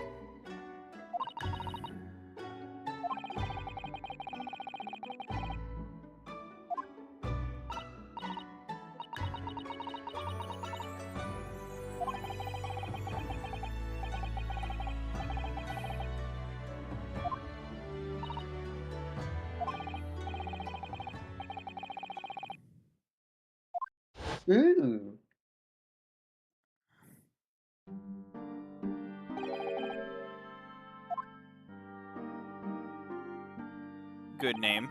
Ooh.
good name.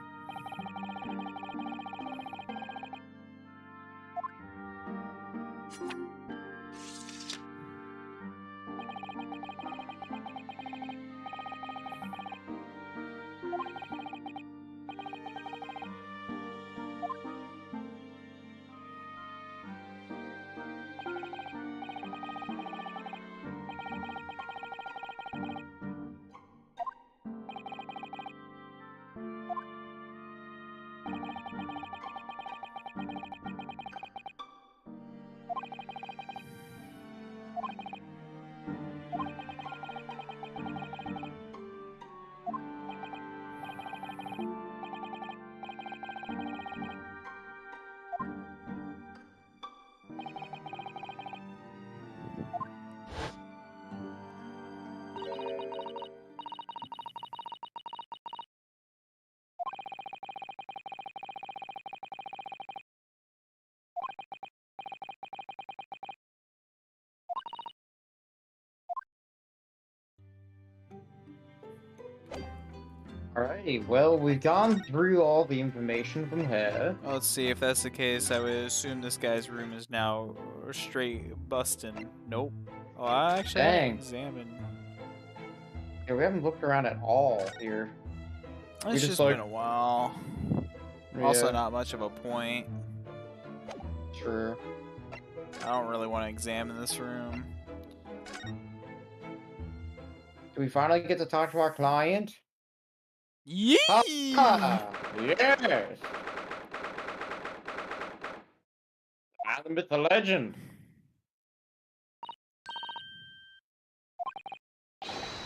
Alrighty, well, we've gone through all the information from here.
Well, let's see if that's the case. I would assume this guy's room is now straight busting. Nope. Oh, I actually haven't
Dang.
examined.
Yeah, we haven't looked around at all here.
It's
just
just
like-
been a while.
Yeah,
Also, not much of a point.
sure.
I don't really want to examine this room.
Do we finally get to talk to our client?
Yee!
Ah, yes! The myth, the legend.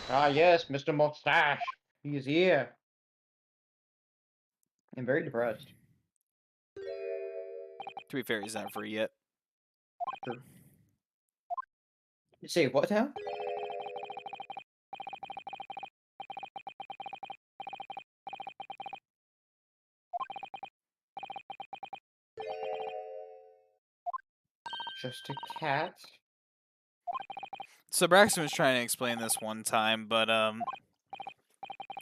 Ah, yes, Mr. Mustache. He is here. I'm very depressed.
To be fair, he's not free yet.
Sure. You say what now? Just a cat?
So Braxton was trying to explain this one time, but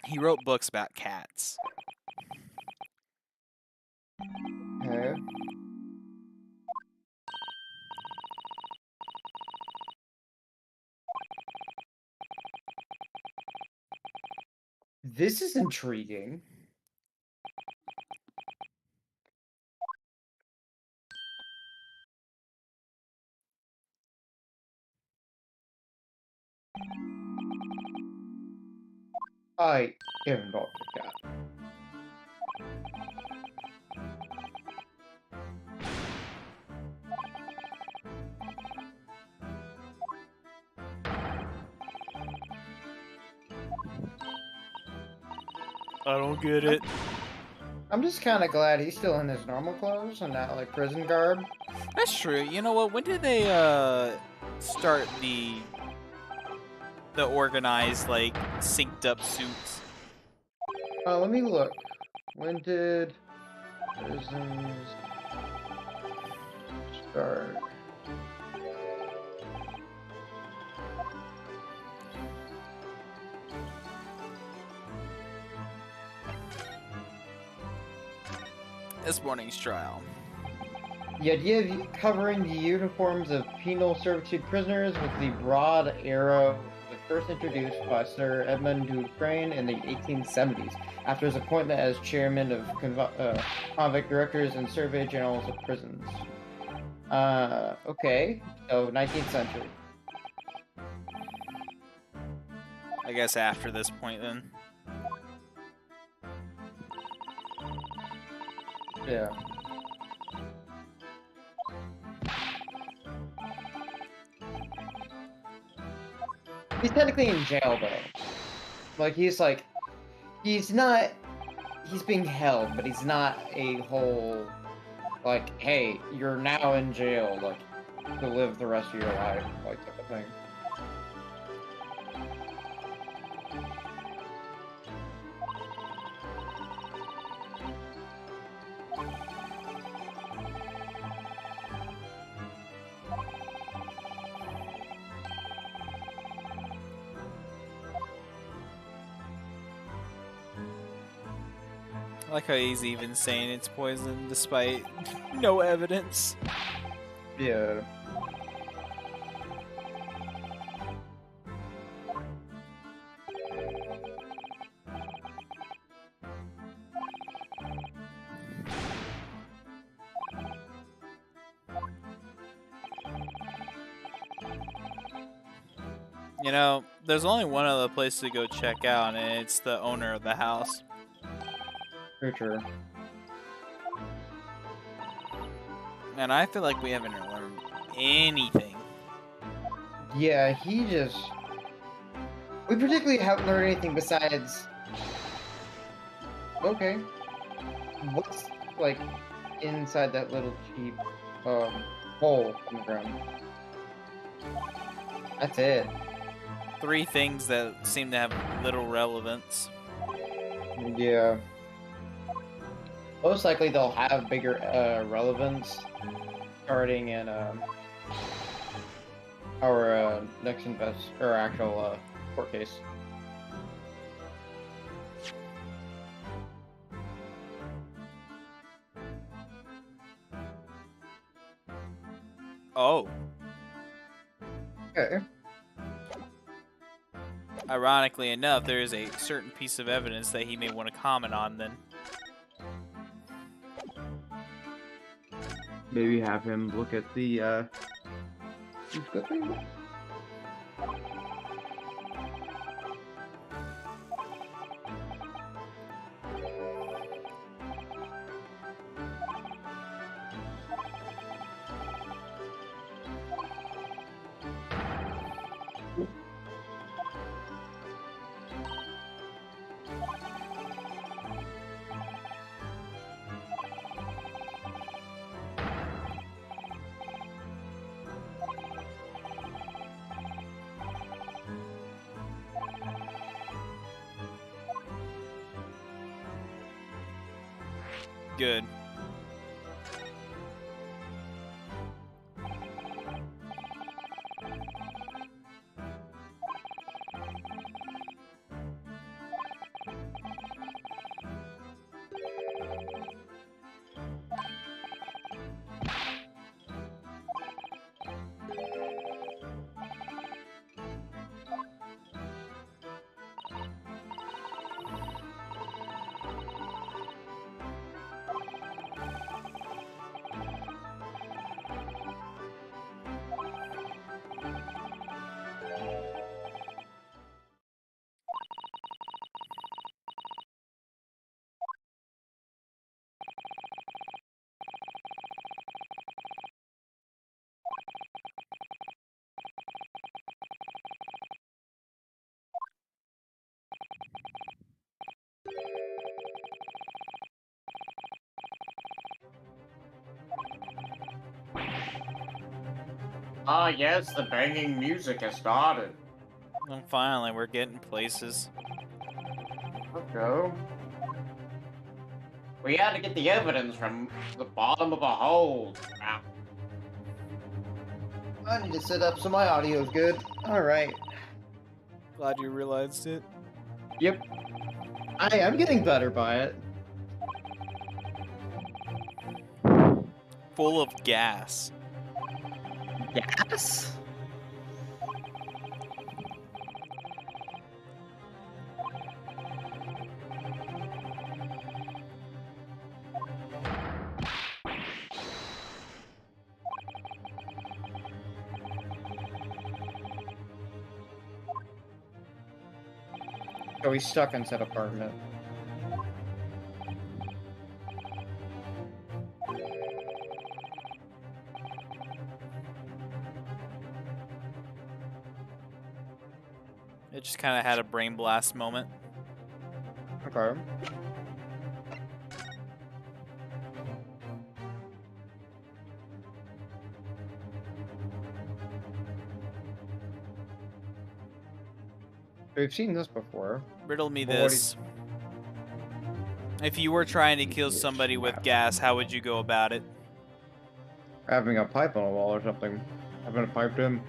he wrote books about cats.
Okay. This is intriguing. I am not a cat.
I don't get it.
I'm just kind of glad he's still in his normal clothes and not like prison garb.
That's true. You know what? When did they start the organized like synced up suits?
Let me look. When did prisons start?
This morning's trial.
The idea of covering the uniforms of penal servitude prisoners with the broad arrow was first introduced by Sir Edmund Dufresne in the 1870s, after his appointment as chairman of convict directors and survey generals of prisons. Okay, so 19th century.
I guess after this point then.
Yeah. He's technically in jail though. Like he's not. He's being held, but he's not a whole. Like, hey, you're now in jail. Like, to live the rest of your life, like type of thing.
I like how he's even saying it's poison despite no evidence.
Yeah.
You know, there's only one other place to go check out, and it's the owner of the house.
For sure.
And I feel like we haven't learned anything.
Yeah, he just. We particularly haven't learned anything besides. Okay. What's like inside that little cheap hole in the ground? That's it.
3 things that seem to have little relevance.
Yeah. Most likely they'll have bigger relevance starting in our next actual court case.
Oh.
Okay.
Ironically enough, there is a certain piece of evidence that he may want to comment on then.
Maybe have him look at the
Good.
Ah, yes, the banging music has started.
Well, finally, we're getting places.
Let's go. We had to get the evidence from the bottom of a hole. Wow. I need to sit up so my audio's good. Alright.
Glad you realized it.
Yep. I'm getting better by it.
Full of gas.
Yes? So he's stuck inside apartment.
It just kind of had a brain blast moment.
Okay. We've seen this before.
Riddle me
But what do
this. If you were trying to kill somebody with gas, how would you go about it?
Having a pipe on a wall or something. Having a pipe to him.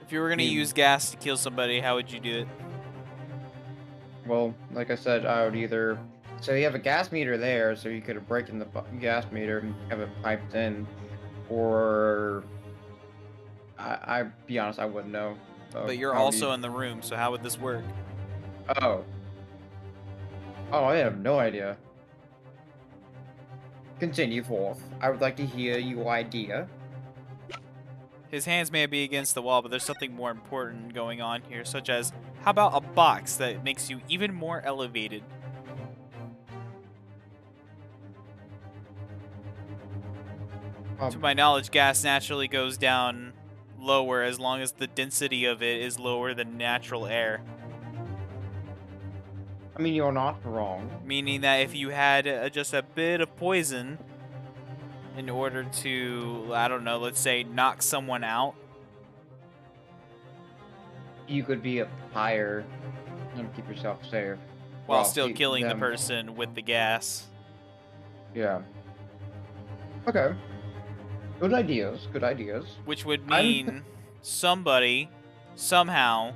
If you were going to use gas to kill somebody, how would you do it?
Well, like I said, I would either... So you have a gas meter there, so you could break in the gas meter and have it piped in. Or... I be honest, I wouldn't know.
But you're also in the room, so how would this work?
Oh. Oh, I have no idea. Continue forth. I would like to hear your idea.
His hands may be against the wall, but there's something more important going on here, such as, how about a box that makes you even more elevated? To my knowledge, gas naturally goes down lower as long as the density of it is lower than natural air.
I mean, you're not wrong.
Meaning that if you had just a bit of poison in order to, I don't know, let's say knock someone out,
You could be up higher and keep yourself safe.
while
Well,
still
keep
killing the
them-
person with the gas.
Yeah. Okay. Good ideas. Good ideas.
Which would mean somebody, somehow,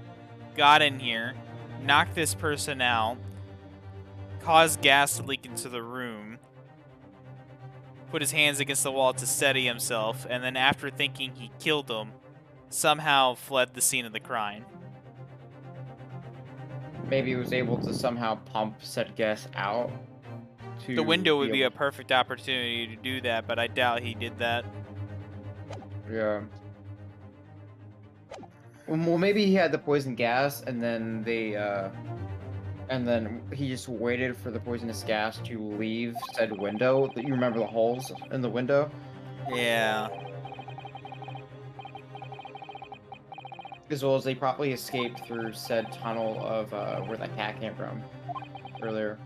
got in here, knocked this person out, caused gas to leak into the room, put his hands against the wall to steady himself, and then after thinking he killed them, somehow fled the scene of the crime.
Maybe he was able to somehow pump said gas out.
The window would be a perfect opportunity to do that, but I doubt he did that.
Yeah. Well, maybe he had the poison gas, and then and then he just waited for the poisonous gas to leave said window. You remember the holes in the window?
Yeah.
As well as they probably escaped through said tunnel of where that cat came from earlier.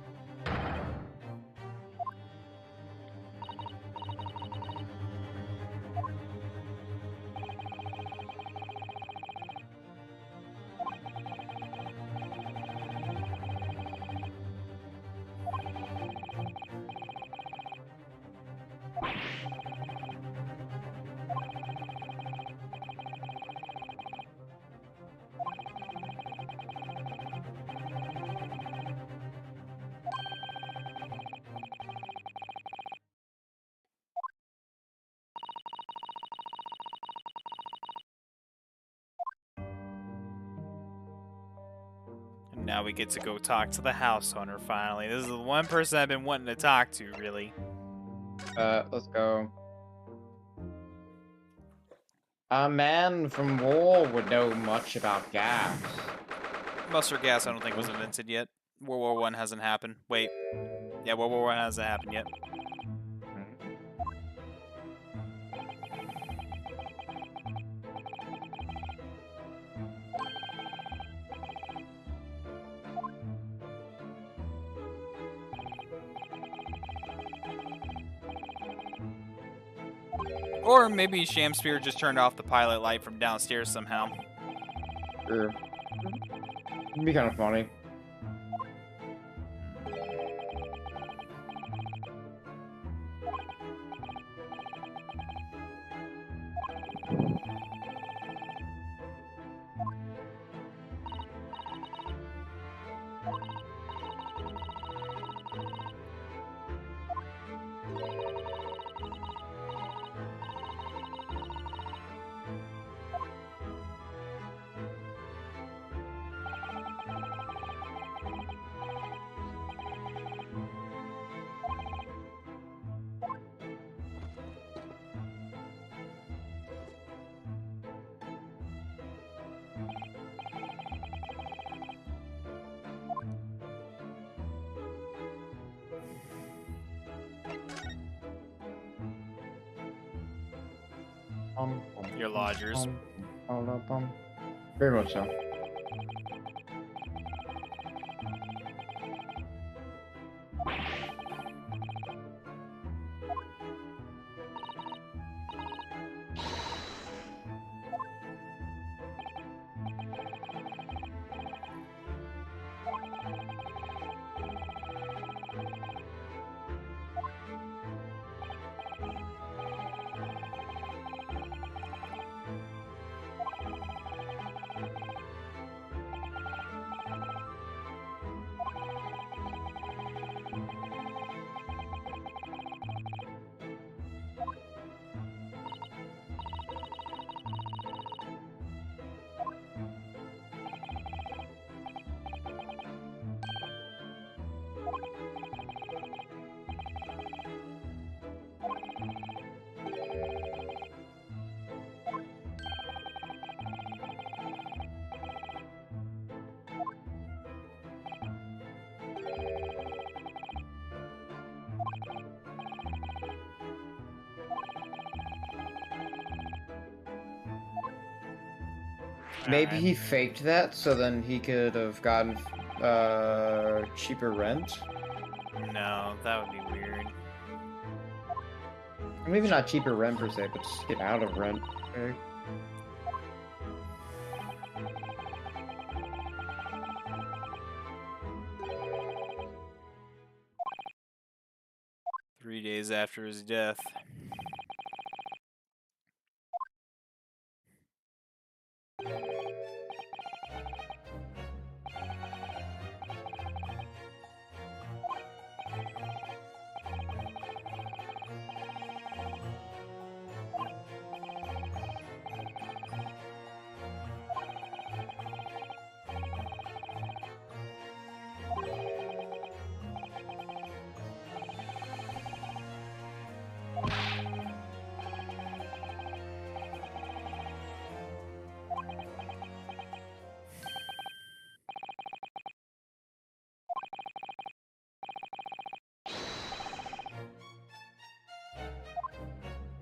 And now we get to go talk to the house hunter finally. This is the one person I've been wanting to talk to, really.
Let's go. A man from war would know much about gas.
Mustard gas I don't think was invented yet. World War I hasn't happened. Wait. Yeah, World War I hasn't happened yet. Or maybe Shamspear just turned off the pilot light from downstairs somehow.
Sure. It'd be kind of funny.
Your lodgers.
Very much so. Maybe he faked that so then he could have gotten cheaper rent.
No, that would be weird.
Maybe not cheaper rent per se, but just get out of rent. Okay.
3 days after his death.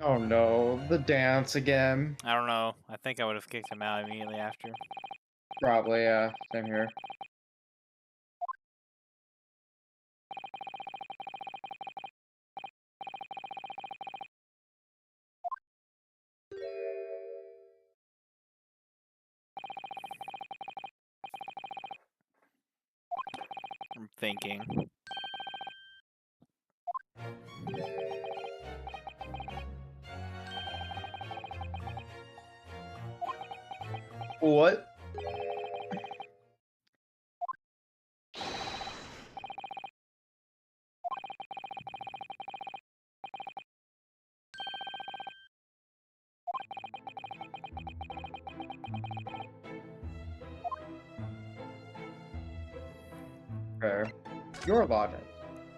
Oh no, the dance again.
I don't know. I think I would have kicked him out immediately after.
Probably, yeah. Same here.
I'm thinking.
What? Fair. Your logic.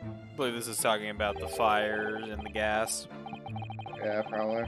I believe this is talking about the fires and the gas.
Yeah, probably.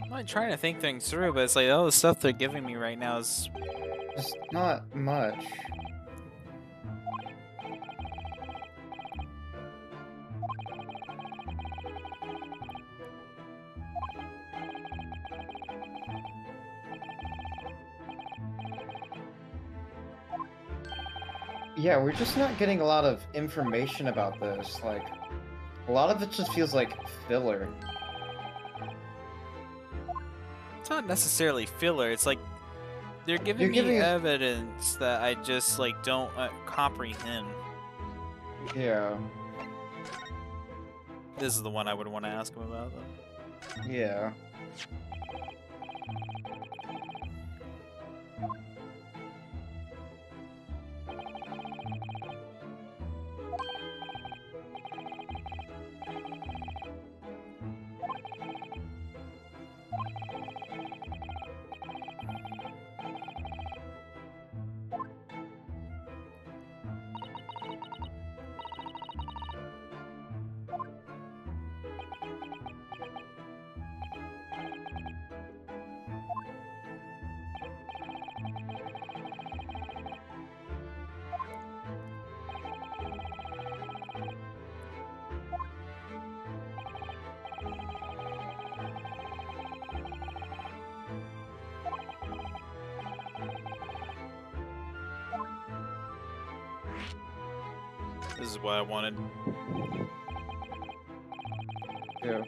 I'm like trying to think things through, but it's like all the stuff they're giving me right now is
Just not much. Yeah, we're just not getting a lot of information about this. Like, a lot of it just feels like filler.
It's not necessarily filler. It's like they're giving
You're
me
giving us,
evidence that I just like don't comprehend.
yeah,
This is the one I would want to ask him about, though.
yeah.
This is what I wanted.
Yeah.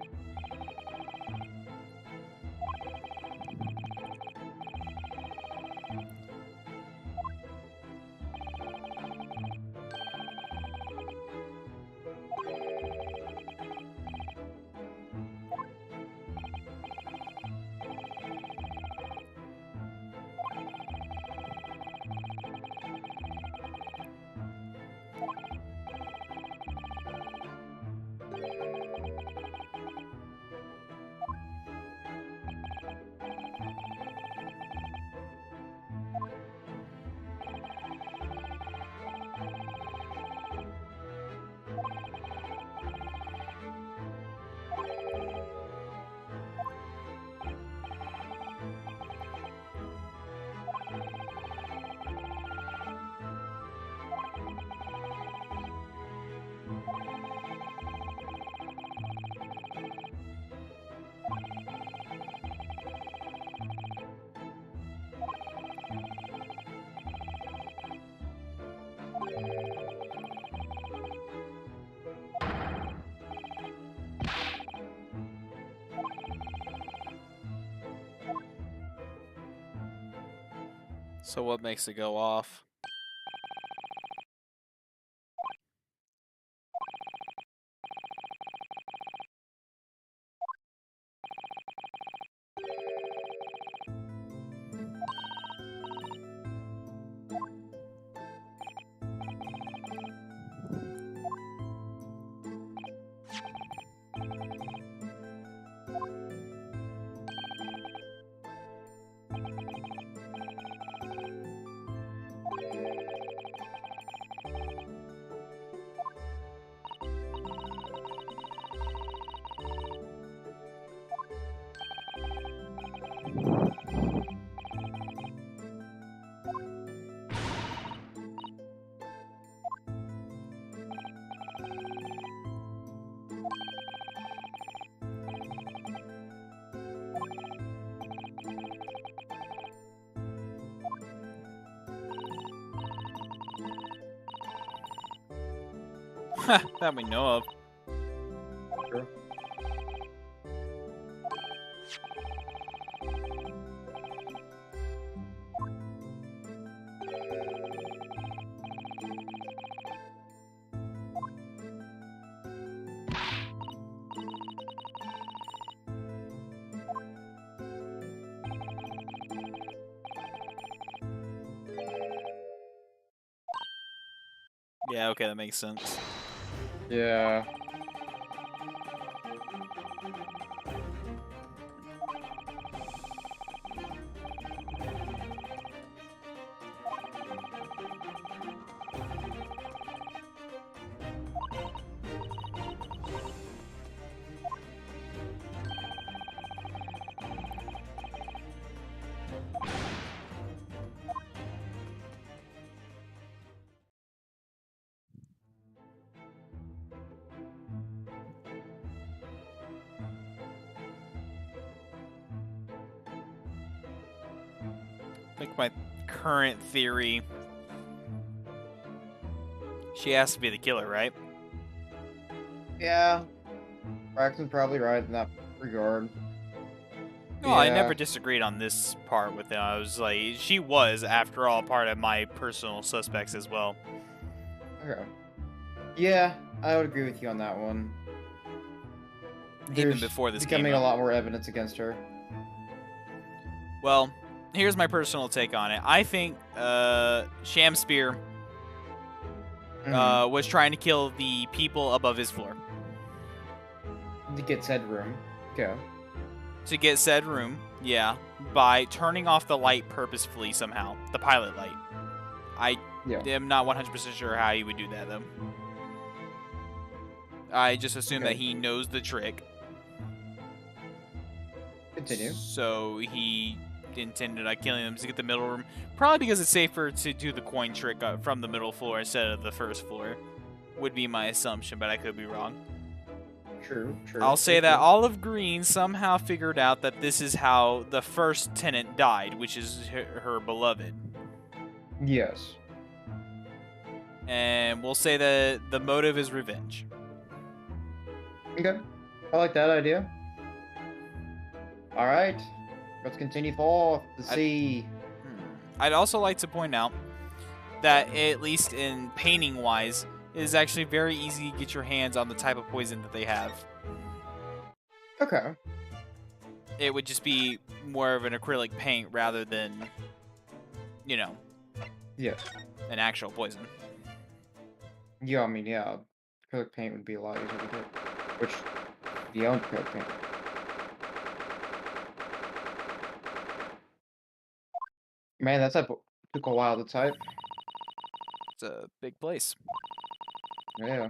So what makes it go off? That we know of.
Sure.
Yeah, okay, that makes sense.
Yeah.
I think my current theory She has to be the killer, right?
Yeah, Braxton's probably right in that regard.
No,
Yeah.
I never disagreed on this part with it. I was like, she was, after all, part of my personal suspects as well.
Okay. Yeah, I would agree with you on that one.
Even before this
becoming
came
a
up.
lot more evidence against her.
Well, here's my personal take on it. I think Shamspear was trying to kill the people above his floor.
To get said room. Okay.
To get said room, yeah, by turning off the light purposefully somehow. The pilot light. I am not 100% sure how he would do that, though. I just assume that he knows the trick.
Continue.
So he intended on killing them to get the middle room. Probably because it's safer to do the coin trick from the middle floor instead of the first floor. Would be my assumption, but I could be wrong.
True.
I'll say that Olive Green somehow figured out that this is how the first tenant died, which is her beloved.
Yes.
And we'll say that the motive is revenge.
Okay. I like that idea. Alright. Let's continue forth to see.
I'd also like to point out that, at least in painting-wise, it is actually very easy to get your hands on the type of poison that they have.
Okay.
It would just be more of an acrylic paint rather than, you know,
yes,
an actual poison.
Yeah, I mean, yeah, acrylic paint would be a lot easier to get. Which, the own acrylic paint. Man, that type took a while to type.
It's a big place.
Yeah.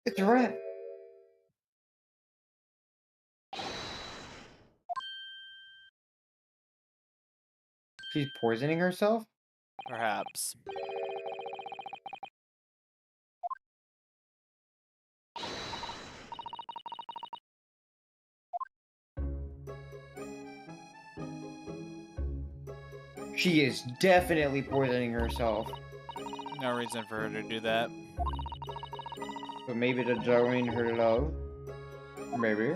It's a rat. She's poisoning herself?
Perhaps.
She is definitely poisoning herself.
No reason for her to do that.
But maybe to join her love? Maybe.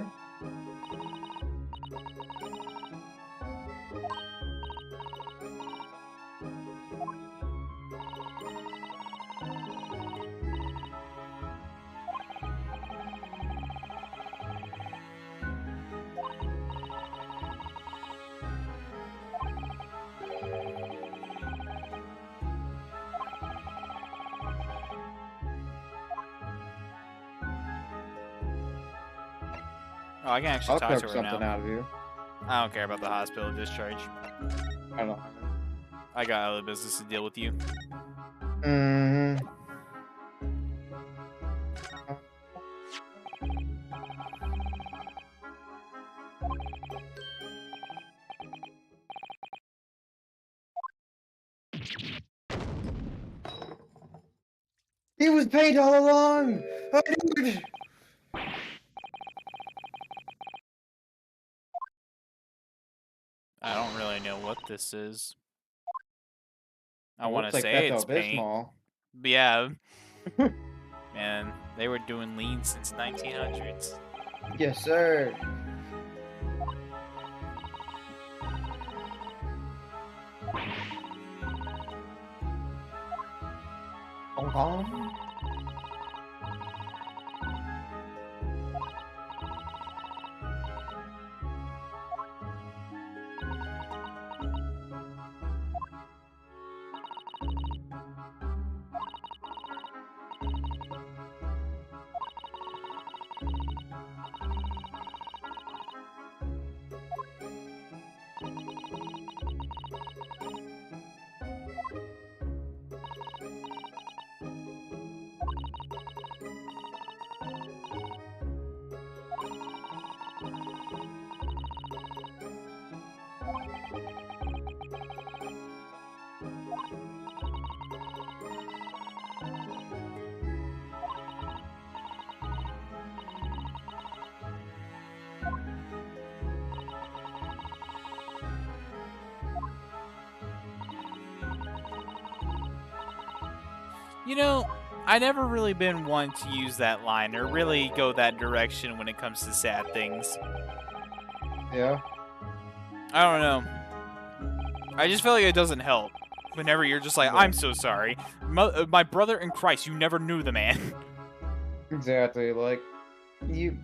Oh, I can actually
I'll
talk
cook
to her
something
now.
out of you.
I don't care about the hospital discharge.
I don't know.
I got other business to deal with you.
Mm-hmm. He was paid all along! I knew it!
I don't really know what this is. I
It
want
looks
to
like
say it's paint.
Pepto-Bismol.
But yeah. Man, they were doing lean since 1900s.
Yes, sir. Hong Kong?
You know, I never really been one to use that line or really go that direction when it comes to sad things.
Yeah.
I don't know. I just feel like it doesn't help. Whenever you're just like,
Yeah.
I'm so sorry. My brother in Christ, you never knew the man.
Exactly. Like, you.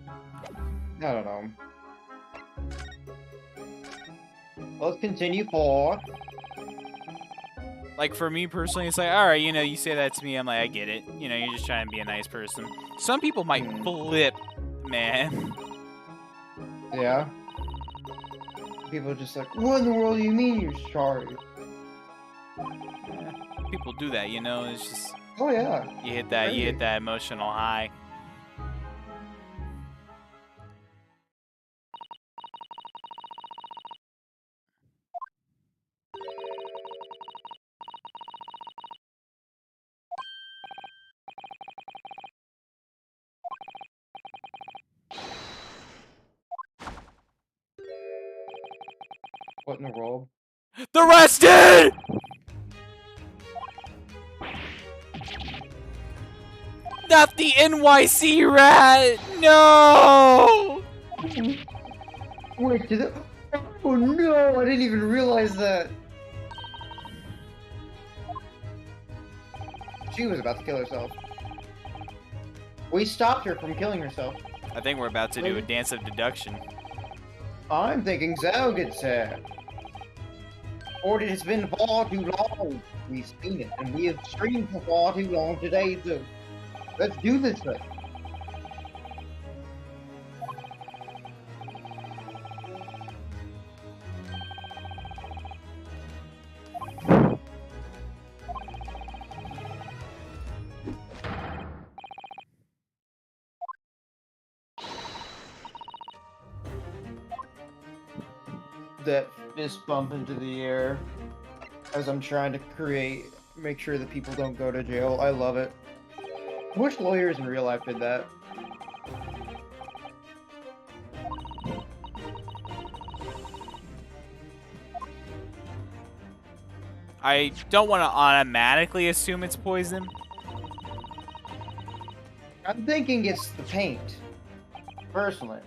I don't know. Let's continue forward.
Like, for me personally, it's like, alright, you know, you say that to me, I'm like, I get it. You know, you're just trying to be a nice person. Some people might flip, man.
Yeah. People are just like, what in the world do you mean you're sorry?
Yeah, people do that, you know, it's just,
Oh yeah.
you hit
Crazy.
that emotional high.
What in the world?
The Arrested! Not the NYC rat! No!
Wait, did it? Oh no! I didn't even realize that. She was about to kill herself. We stopped her from killing herself.
I think we're about to do a dance of deduction.
I'm thinking Zhao gets her. For it has been far too long. We've seen it, and we have streamed for far too long today, too. Let's do this thing. That fist bump into the air as I'm trying to make sure that people don't go to jail. I love it. I wish lawyers in real life did that.
I don't want to automatically assume it's poison.
I'm thinking it's the paint. Personally.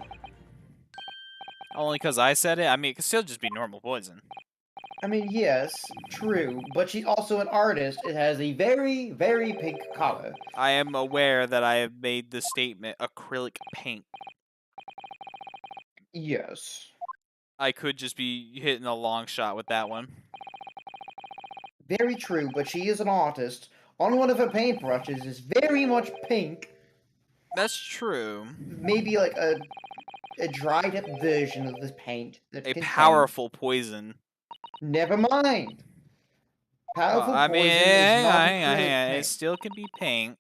Only because I said it? I mean, it could still just be normal poison.
I mean, yes, true, but she's also an artist. It has a very, very pink color.
I am aware that I have made the statement acrylic paint.
Yes.
I could just be hitting a long shot with that one.
Very true, but she is an artist. On one of her paintbrushes is very much pink.
That's true.
Maybe like a dried up version of this paint that
A
contains...
powerful poison.
Never mind. Powerful
I mean,
poison is not
hang on.
acrylic
It
paint.
still can be paint.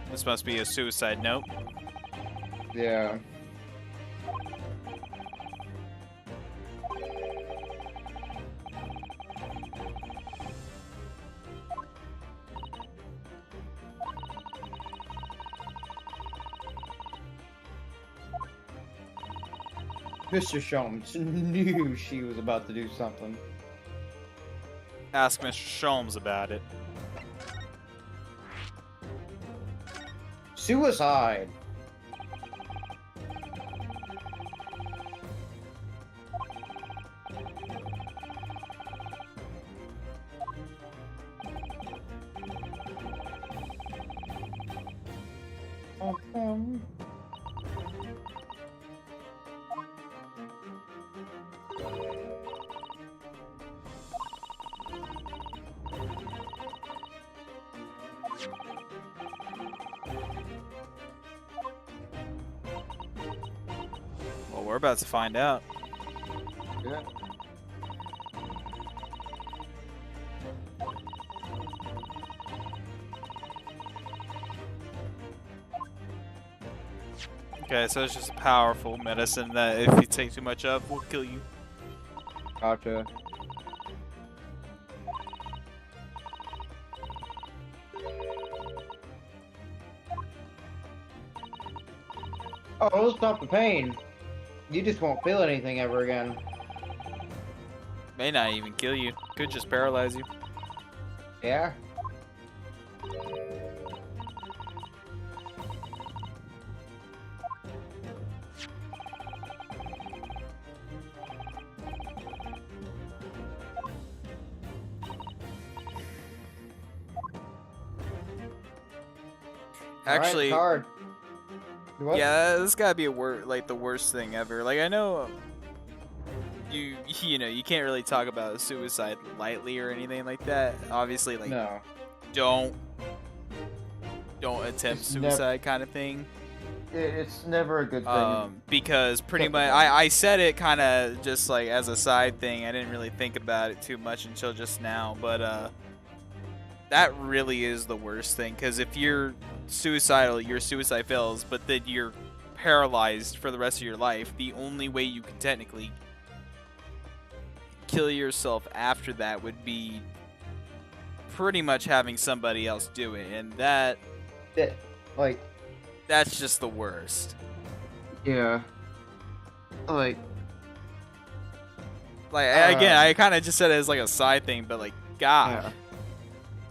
This must be a suicide note.
Yeah. Mr. Sholmes knew she was about to do something.
Ask Mr. Sholmes about it.
Suicide.
Well, we're about to find out.
Yeah.
Okay, so it's just a powerful medicine that if you take too much of, will kill you.
Gotcha. Oh, it'll stop the pain. You just won't feel anything ever again.
May not even kill you. Could just paralyze you.
Yeah.
Actually,
Alright, what?
yeah, this gotta be like the worst thing ever. Like I know you know you can't really talk about suicide lightly or anything like that. Obviously, like
No.
don't attempt
It's
suicide kind of thing.
It's never a good thing.
Because pretty
Except
much
for-
I said it kind of just like as a side thing. I didn't really think about it too much until just now, but that really is the worst thing, because if you're suicidal, your suicide fails, but then you're paralyzed for the rest of your life, the only way you can technically kill yourself after that would be pretty much having somebody else do it, and
That, like,
that's just the worst.
yeah. Like,
Again, I kind of just said it as like a side thing, but like, God.
yeah.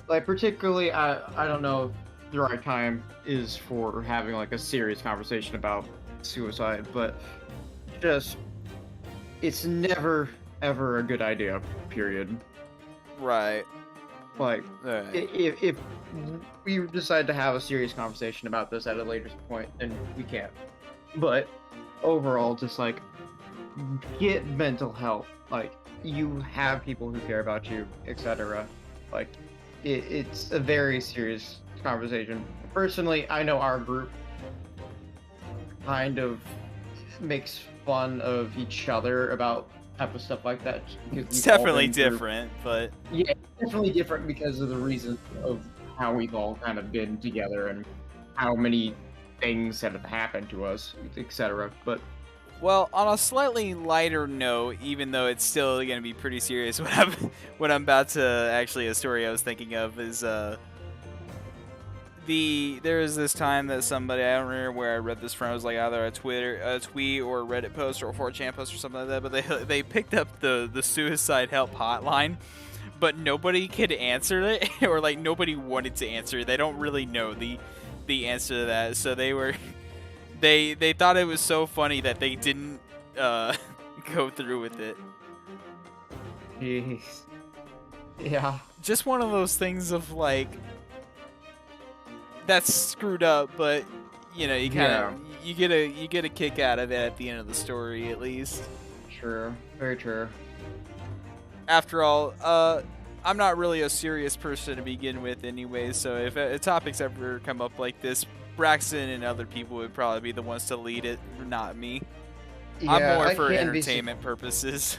Like, particularly, I don't know if the right time is for having, like, a serious conversation about suicide, but just, it's never, ever a good idea, period.
Right.
Like,
Right.
if we decide to have a serious conversation about this at a later point, then we can. But overall, just like get mental health. Like you have people who care about you, etc. Like it's a very serious conversation. Personally, I know our group kind of makes fun of each other about type of stuff like that. Because
It's
we've all
definitely
been through-
different, but
Yeah, it's definitely different because of the reason of how we've all kind of been together and how many things that have happened to us, etc. But
well, on a slightly lighter note, even though it's still going to be pretty serious, what I'm about to actually a story I was thinking of is there was this time that somebody, I don't remember where I read this from, it was like either a tweet or a Reddit post or a 4chan post or something like that, but they picked up the suicide help hotline, but nobody could answer it, or like nobody wanted to answer it. They don't really know the answer to that, so they thought it was so funny that they didn't go through with it.
jeez, yeah,
Just one of those things of like, that's screwed up, but you know, you kind of you get a kick out of it at the end of the story, at least.
true, very true.
After all, I'm not really a serious person to begin with anyway, so if topics ever come up like this, Braxton and other people would probably be the ones to lead it, not me. I'm more for entertainment purposes.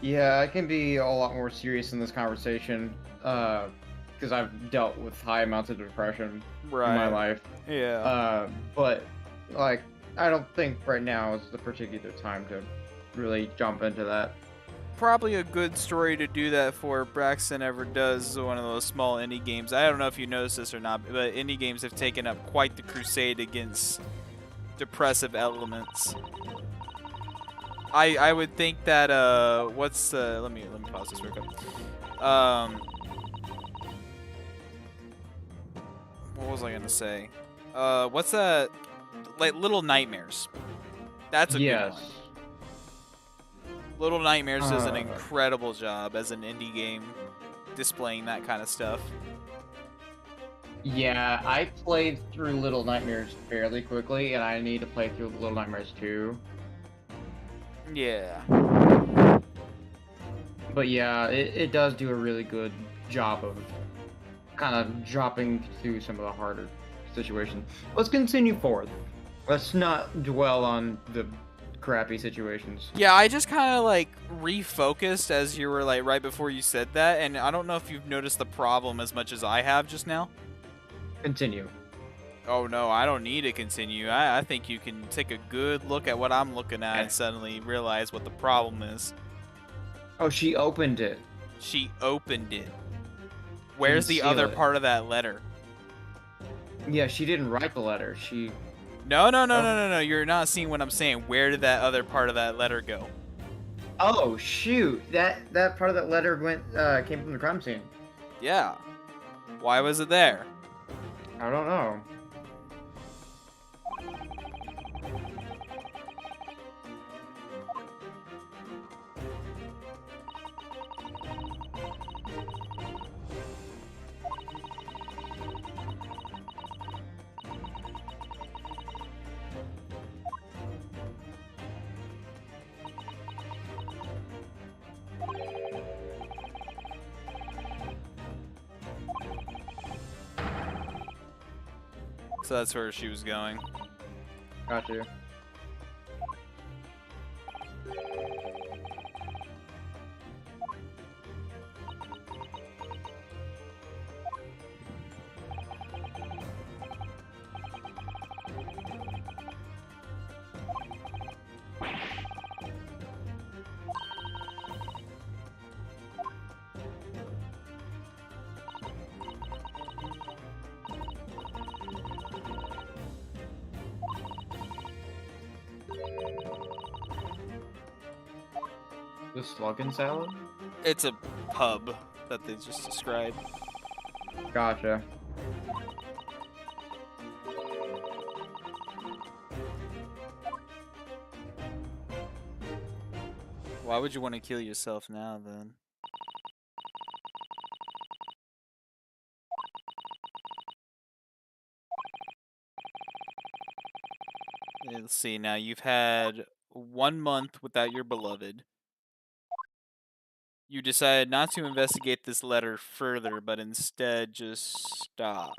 Yeah, I can be a lot more serious in this conversation, because I've dealt with high amounts of depression in my life.
Yeah.
But like, I don't think right now is the particular time to really jump into that.
Probably a good story to do that for if Braxton ever does one of those small indie games. I don't know if you noticed this or not, but indie games have taken up quite the crusade against depressive elements. I would think that what's let me pause this real quick. What was I gonna say? What's that? Like Little Nightmares. That's a good one. Little Nightmares does an incredible job as an indie game displaying that kind of stuff.
Yeah, I played through Little Nightmares fairly quickly, and I need to play through Little Nightmares 2.
Yeah.
But yeah, it does do a really good job of kind of dropping through some of the harder situations. Let's continue forward. Let's not dwell on the crappy situations.
Yeah, I just kind of like refocused as you were like right before you said that, and I don't know if you've noticed the problem as much as I have just now.
Continue.
Oh no, I don't need to continue. I think you can take a good look at what I'm looking at
Okay.
and suddenly realize what the problem is.
Oh, she opened it.
She opened it. Where's the
seal
other
it.
part of that letter?
Yeah, she didn't write the letter. She.
No. You're not seeing what I'm saying. Where did that other part of that letter go?
Oh shoot! That part of that letter came from the crime scene.
Yeah. Why was it there?
I don't know.
So that's where she was going.
Got you. The slugkin salad?
It's a pub that they just described.
Gotcha.
Why would you want to kill yourself now, then? Let's see, now you've had 1 month without your beloved. You decided not to investigate this letter further, but instead just stop.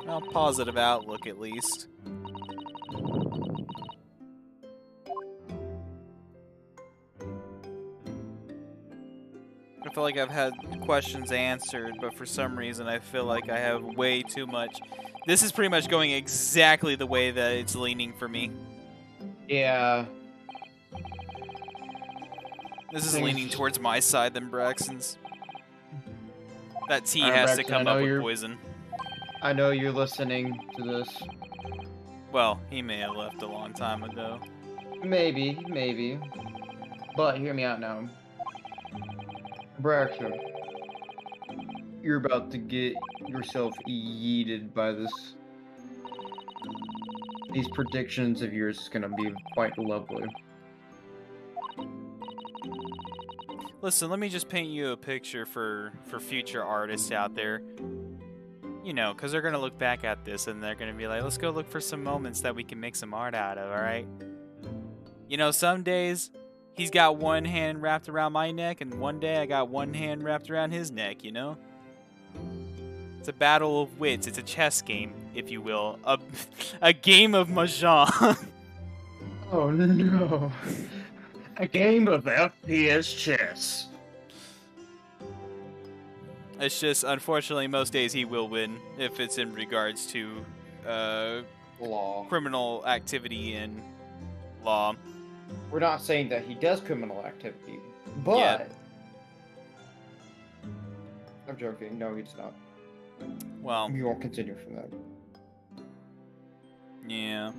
Well, positive outlook at least. I feel like I've had questions answered, but for some reason I feel like I have way too much. This is pretty much going exactly the way that it's leaning for me.
Yeah.
This is leaning towards my side than Braxton's. That tea
Alright,
has to
Braxton,
come up with poison.
I know you're listening to this.
Well, he may have left a long time ago.
Maybe. But hear me out now. Braxton, you're about to get yourself yeeted by this. These predictions of yours is gonna be quite lovely.
Listen, let me just paint you a picture for future artists out there. You know, because they're going to look back at this and they're going to be like, let's go look for some moments that we can make some art out of, alright? You know, some days he's got one hand wrapped around my neck and one day I got one hand wrapped around his neck, you know? It's a battle of wits. It's a chess game, if you will. A game of mahjong.
Oh no. A game of FPS chess.
It's just, unfortunately, most days he will win if it's in regards to
Law.
criminal activity and law.
We're not saying that he does criminal activity, but...
Yeah.
I'm joking. No, he's not.
Well,
We won't continue from that.
yeah.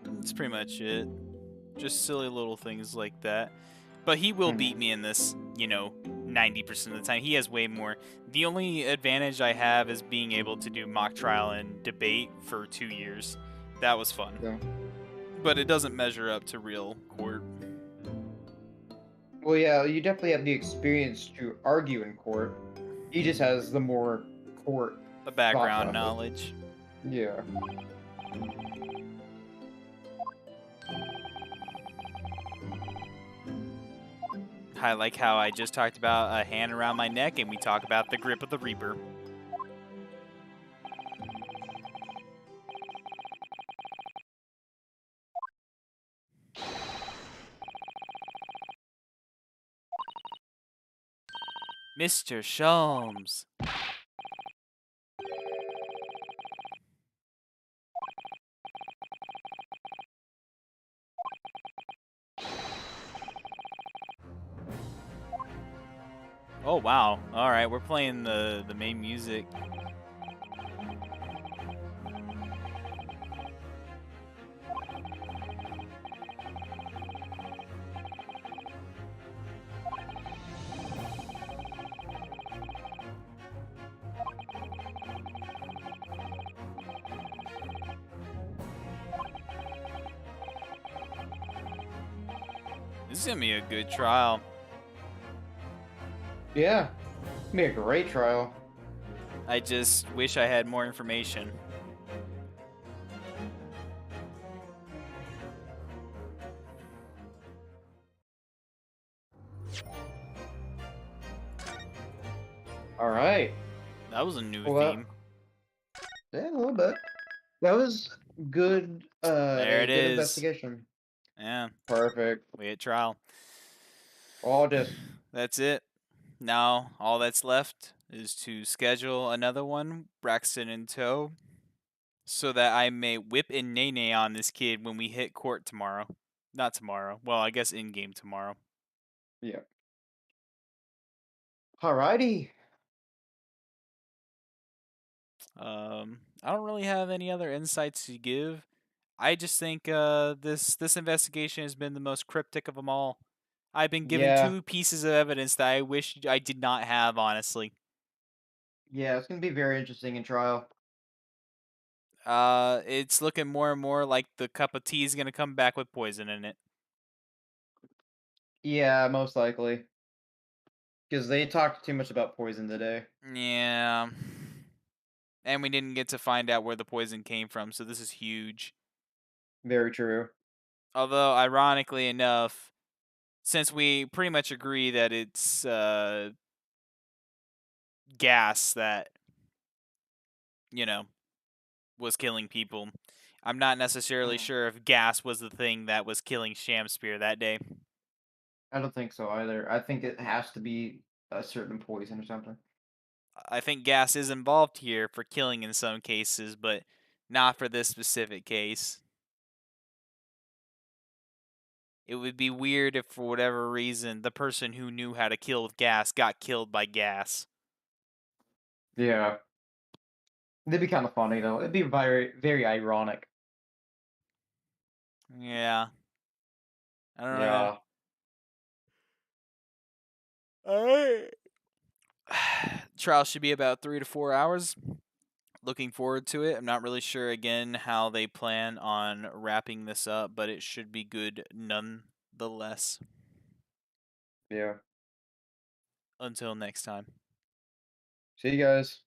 That's pretty much it. Just silly little things like that. But he will beat me in this, you know, 90% of the time. He has way more. The only advantage I have is being able to do mock trial and debate for 2 years. That was fun.
Yeah.
But it doesn't measure up to real court.
Well, yeah, you definitely have the experience to argue in court. He just has the more court
The
thought
background
process.
knowledge.
Yeah.
I like how I just talked about a hand around my neck, and we talk about the grip of the Reaper. Mr. Sholmes. Oh wow! All right, we're playing the main music. This is gonna be a good trial.
Yeah. Be a great trial.
I just wish I had more information.
All right.
That was a new
Well,
theme.
yeah, a little bit. That was good.
There
A
it
good
is.
investigation.
Yeah,
Perfect.
we hit trial.
All just
That's it. Now all that's left is to schedule another one, Braxton in tow, so that I may whip and nay nay on this kid when we hit court tomorrow. Not tomorrow. Well, I guess in game tomorrow.
yeah. Alrighty.
I don't really have any other insights to give. I just think this investigation has been the most cryptic of them all. I've been given
Yeah.
two pieces of evidence that I wish I did not have, honestly.
Yeah, it's gonna be very interesting in trial.
It's looking more and more like the cup of tea is gonna come back with poison in it.
Yeah, most likely. Because they talked too much about poison today.
Yeah. And we didn't get to find out where the poison came from, so this is huge.
Very true.
Although, ironically enough, since we pretty much agree that it's gas that, you know, was killing people, I'm not necessarily
Mm.
sure if gas was the thing that was killing Shamspear that day.
I don't think so either. I think it has to be a certain poison or something.
I think gas is involved here for killing in some cases, but not for this specific case. It would be weird if, for whatever reason, the person who knew how to kill with gas got killed by gas.
Yeah. It'd be kind of funny though. It'd be very, very ironic.
Yeah. I don't know.
Yeah.
Alright. Trial should be about 3 to 4 hours. Looking forward to it. I'm not really sure again how they plan on wrapping this up, but it should be good nonetheless.
Yeah.
Until next time.
See you guys.